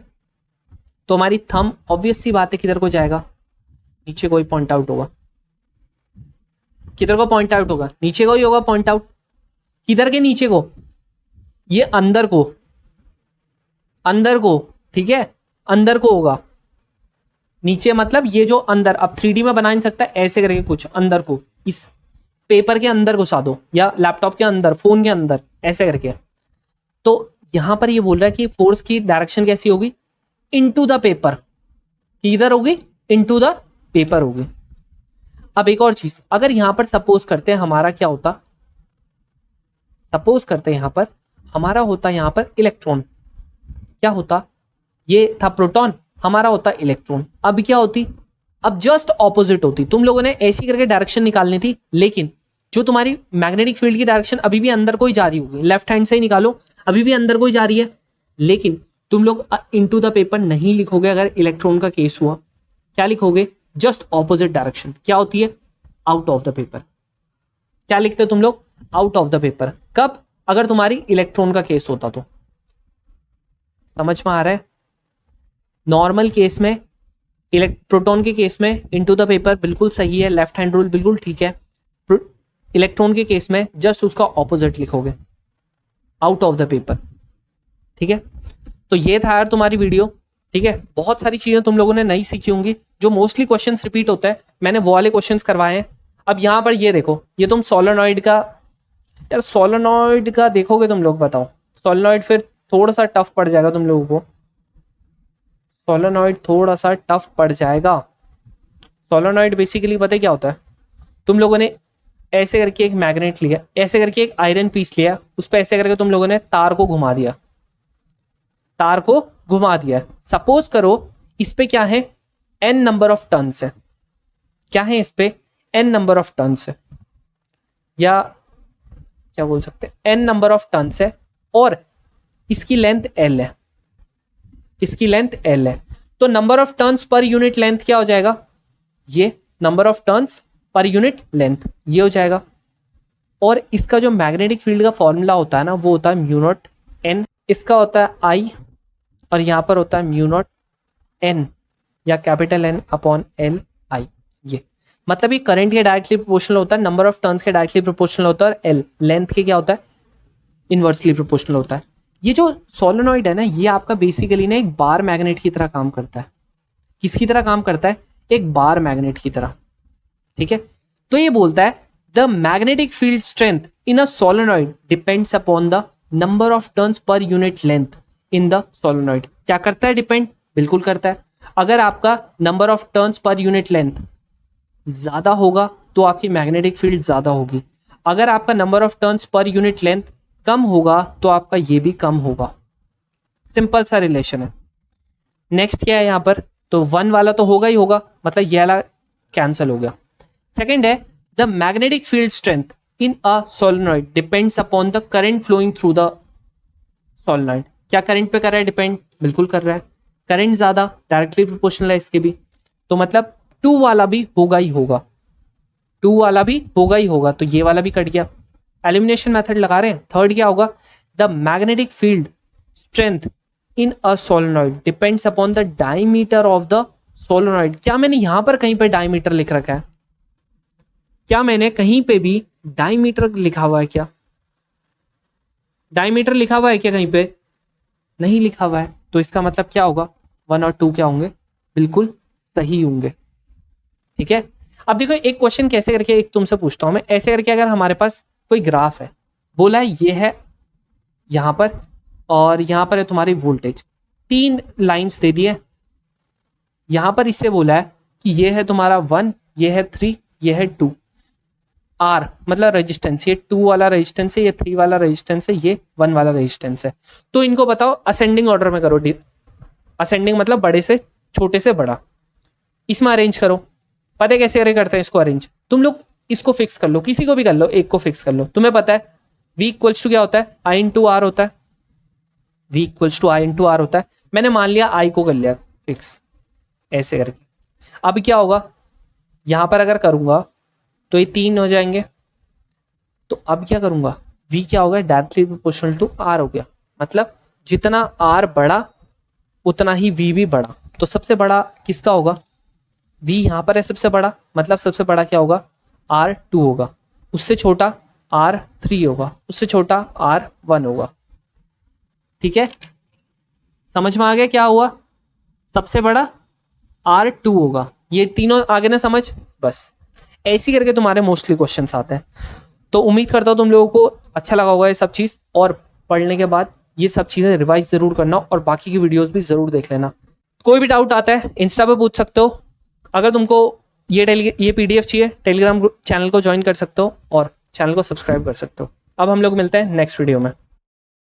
तो हमारी थंब ऑब्वियस सी बात है किधर को जाएगा? नीचे को ही पॉइंट आउट होगा। किधर को पॉइंट आउट होगा? नीचे को ही होगा पॉइंट आउट। किधर के नीचे को? ये अंदर को, अंदर को, ठीक है, अंदर को होगा। नीचे मतलब ये जो अंदर, अब 3D में बना नहीं सकता, ऐसे करके कुछ अंदर को, इस पेपर के अंदर घुसा दो या लैपटॉप के अंदर, फोन के अंदर, ऐसे करके। तो यहां पर ये बोल रहा है कि फोर्स की डायरेक्शन कैसी होगी? Into the paper. किधर होगी? इनटू द पेपर होगी। अब एक और चीज, अगर यहां पर सपोज करते हैं हमारा क्या होता, सपोज करते हैं यहां पर हमारा होता यहां पर इलेक्ट्रॉन, क्या होता? ये था प्रोटॉन, हमारा होता इलेक्ट्रॉन। अब क्या होती? अब जस्ट ऑपोजिट होती। तुम लोगों ने ऐसी करके डायरेक्शन निकालनी थी, लेकिन जो तुम्हारी मैग्नेटिक फील्ड की डायरेक्शन अभी भी अंदर को ही जा रही होगी, लेफ्ट हैंड से ही निकालो, अभी भी अंदर को ही जा रही है, लेकिन तुम लोग इनटू द पेपर नहीं लिखोगे। अगर इलेक्ट्रॉन का केस हुआ, क्या लिखोगे? Just opposite direction. क्या होती है? Out of the paper. क्या लिखते हो तुम लोग? Out of the paper. कब? अगर तुम्हारी इलेक्ट्रॉन का केस होता तो। समझ में आ रहा है? नॉर्मल केस में, प्रोटॉन के केस में इनटू द पेपर बिल्कुल सही है, लेफ्ट हैंड रूल बिल्कुल ठीक है। इलेक्ट्रॉन के केस में जस्ट उसका ऑपोजिट लिखोगे, आउट ऑफ द पेपर। ठीक है, तो ये था यार तुम्हारी वीडियो। ठीक है, बहुत सारी चीजें तुम लोगों ने नई सीखी होंगी, जो मोस्टली क्वेश्चंस रिपीट होता है, मैंने वो वाले क्वेश्चंस करवाए हैं। अब यहां पर ये देखो, ये तुम सोलेनॉइड का, यार सोलेनॉइड का देखोगे तुम लोग, बताओ सोलेनॉइड फिर थोड़ा सा टफ पड़ जाएगा तुम लोगों को, सोलेनॉइड थोड़ा सा टफ पड़ जाएगा। सोलेनॉइड बेसिकली पता है क्या होता है? तुम लोगों ने ऐसे करके एक मैग्नेट लिया, ऐसे करके एक आयरन पीस लिया, उस पर ऐसे करके तुम लोगों ने तार को घुमा दिया, तार को घुमा दिया। सपोज करो इस पे क्या है? n नंबर ऑफ टर्न्स है। क्या है इस पे? n नंबर ऑफ टर्न्स है, या क्या बोल सकते हैं, n नंबर ऑफ टर्न्स है, और इसकी लेंथ l है, इसकी लेंथ l है। तो number of turns per unit length क्या हो जाएगा? ये number of turns per unit length ये हो जाएगा। और इसका जो मैग्नेटिक फील्ड का फॉर्मूला होता है ना, वो होता है म्यू नॉट n, इसका होता है I, और यहां पर होता है म्यू नॉट n या capital N upon L I। ये मतलब ये करंट के डायरेक्टली प्रोपोर्शनल होता है, नंबर ऑफ टर्न्स के डायरेक्टली प्रोपोर्शनल होता है, और L लेंथ के क्या होता है? इनवर्सली प्रोपोर्शनल होता है। ये जो सोलेनॉइड है ना, ये आपका बेसिकली ना एक बार मैग्नेट की तरह काम करता है। किसकी तरह काम करता है? एक बार मैग्नेट की तरह। ठीक है, तो ये बोलता है the magnetic field strength in a solenoid depends upon the number of turns per unit length in the solenoid. क्या करता है? डिपेंड, बिल्कुल करता है। अगर आपका number of turns per unit length ज्यादा होगा तो आपकी मैग्नेटिक फील्ड ज्यादा होगी, अगर आपका number of turns per unit length कम होगा तो आपका ये भी कम होगा। सिंपल सा रिलेशन है। नेक्स्ट क्या है यहां पर? तो 1 वाला तो होगा ही होगा, मतलब ये वाला कैंसिल हो गया। सेकंड है the magnetic field strength in a solenoid depends upon the current flowing through the solenoid. क्या करंट पे कर रहा है डिपेंड? बिल्कुल कर रहा है। करंट ज्यादा, डायरेक्टली प्रोपोर्शनल है इसके भी, तो मतलब 2 वाला भी होगा ही होगा, 2 वाला भी होगा ही होगा, तो ये वाला भी कट गया। एलिमिनेशन मेथड लगा रहे हैं। थर्ड क्या होगा? The magnetic field strength in a solenoid depends upon the diameter of the solenoid. क्या मैंने यहां पर कहीं पे डायमीटर लिख रखा है? क्या मैंने कहीं पे भी डायमीटर लिखा हुआ है? क्या डायमीटर लिखा हुआ है क्या कहीं पे? नहीं लिखा हुआ है। तो इसका मतलब क्या होगा? 1 और 2 क्या होंगे? बिल्कुल सही होंगे। ठीक है, अब देखो एक क्वेश्चन कैसे करके एक तुमसे पूछता हूं मैं। ऐसे करके अगर हमारे पास कोई ग्राफ है, बोला है ये है यहां पर और यहां पर है तुम्हारी वोल्टेज, 3 लाइंस दे दिए। यहां पर इससे बोला है कि ये है तुम्हारा 1, ये है 3, ये है 2। आर मतलब रेजिस्टेंस, ये 2 वाला रेजिस्टेंस है, ये 3 वाला रेजिस्टेंस है, ये 1 वाला रेजिस्टेंस है। तो इनको बताओ असेंडिंग ऑर्डर में करो। असेंडिंग मतलब बड़े से छोटे से बड़ा, इसमें अरेंज करो। पता है कैसे करते हैं इसको अरेंज? तुम लोग इसको फिक्स कर लो, किसी को भी कर लो, एक को फिक्स कर लो। तुम्हें पता है V इक्वल्स टू क्या होता है? I इंटू आर होता है। V equals to I into R होता है। मैंने मान लिया I को कर लिया फिक्स, ऐसे करके। अब क्या होगा? यहां पर अगर करूंगा तो ये 3 हो जाएंगे। तो अब क्या करूंगा? V क्या होगा? डायरेक्टली प्रोपोर्शनल टू R हो गया। मतलब जितना R बढ़ा उतना ही V भी बढ़ा। तो सबसे बड़ा किसका होगा? V यहां पर है सबसे बड़ा, मतलब सबसे बड़ा क्या होगा? R2 होगा। उससे छोटा R3 होगा, उससे छोटा R1 होगा। ठीक है, समझ में आ गया क्या हुआ? सबसे बड़ा R2 होगा। ये तीनों आगे ना समझ, बस ऐसी करके तुम्हारे मोस्टली क्वेश्चंस आते हैं। तो उम्मीद करता हूँ तुम लोगों को अच्छा लगा होगा ये सब चीज, और पढ़ने के बाद ये सब चीजें रिवाइज जरूर करना और बाकी की वीडियोस भी जरूर देख लेना। कोई भी डाउट आता है इंस्टा पे पूछ सकते हो। अगर तुमको ये PDF चाहिए, टेलीग्राम चैनल को ज्वाइन कर सकते हो और चैनल को सब्सक्राइब कर सकते हो। अब हम लोग मिलते हैं नेक्स्ट वीडियो में।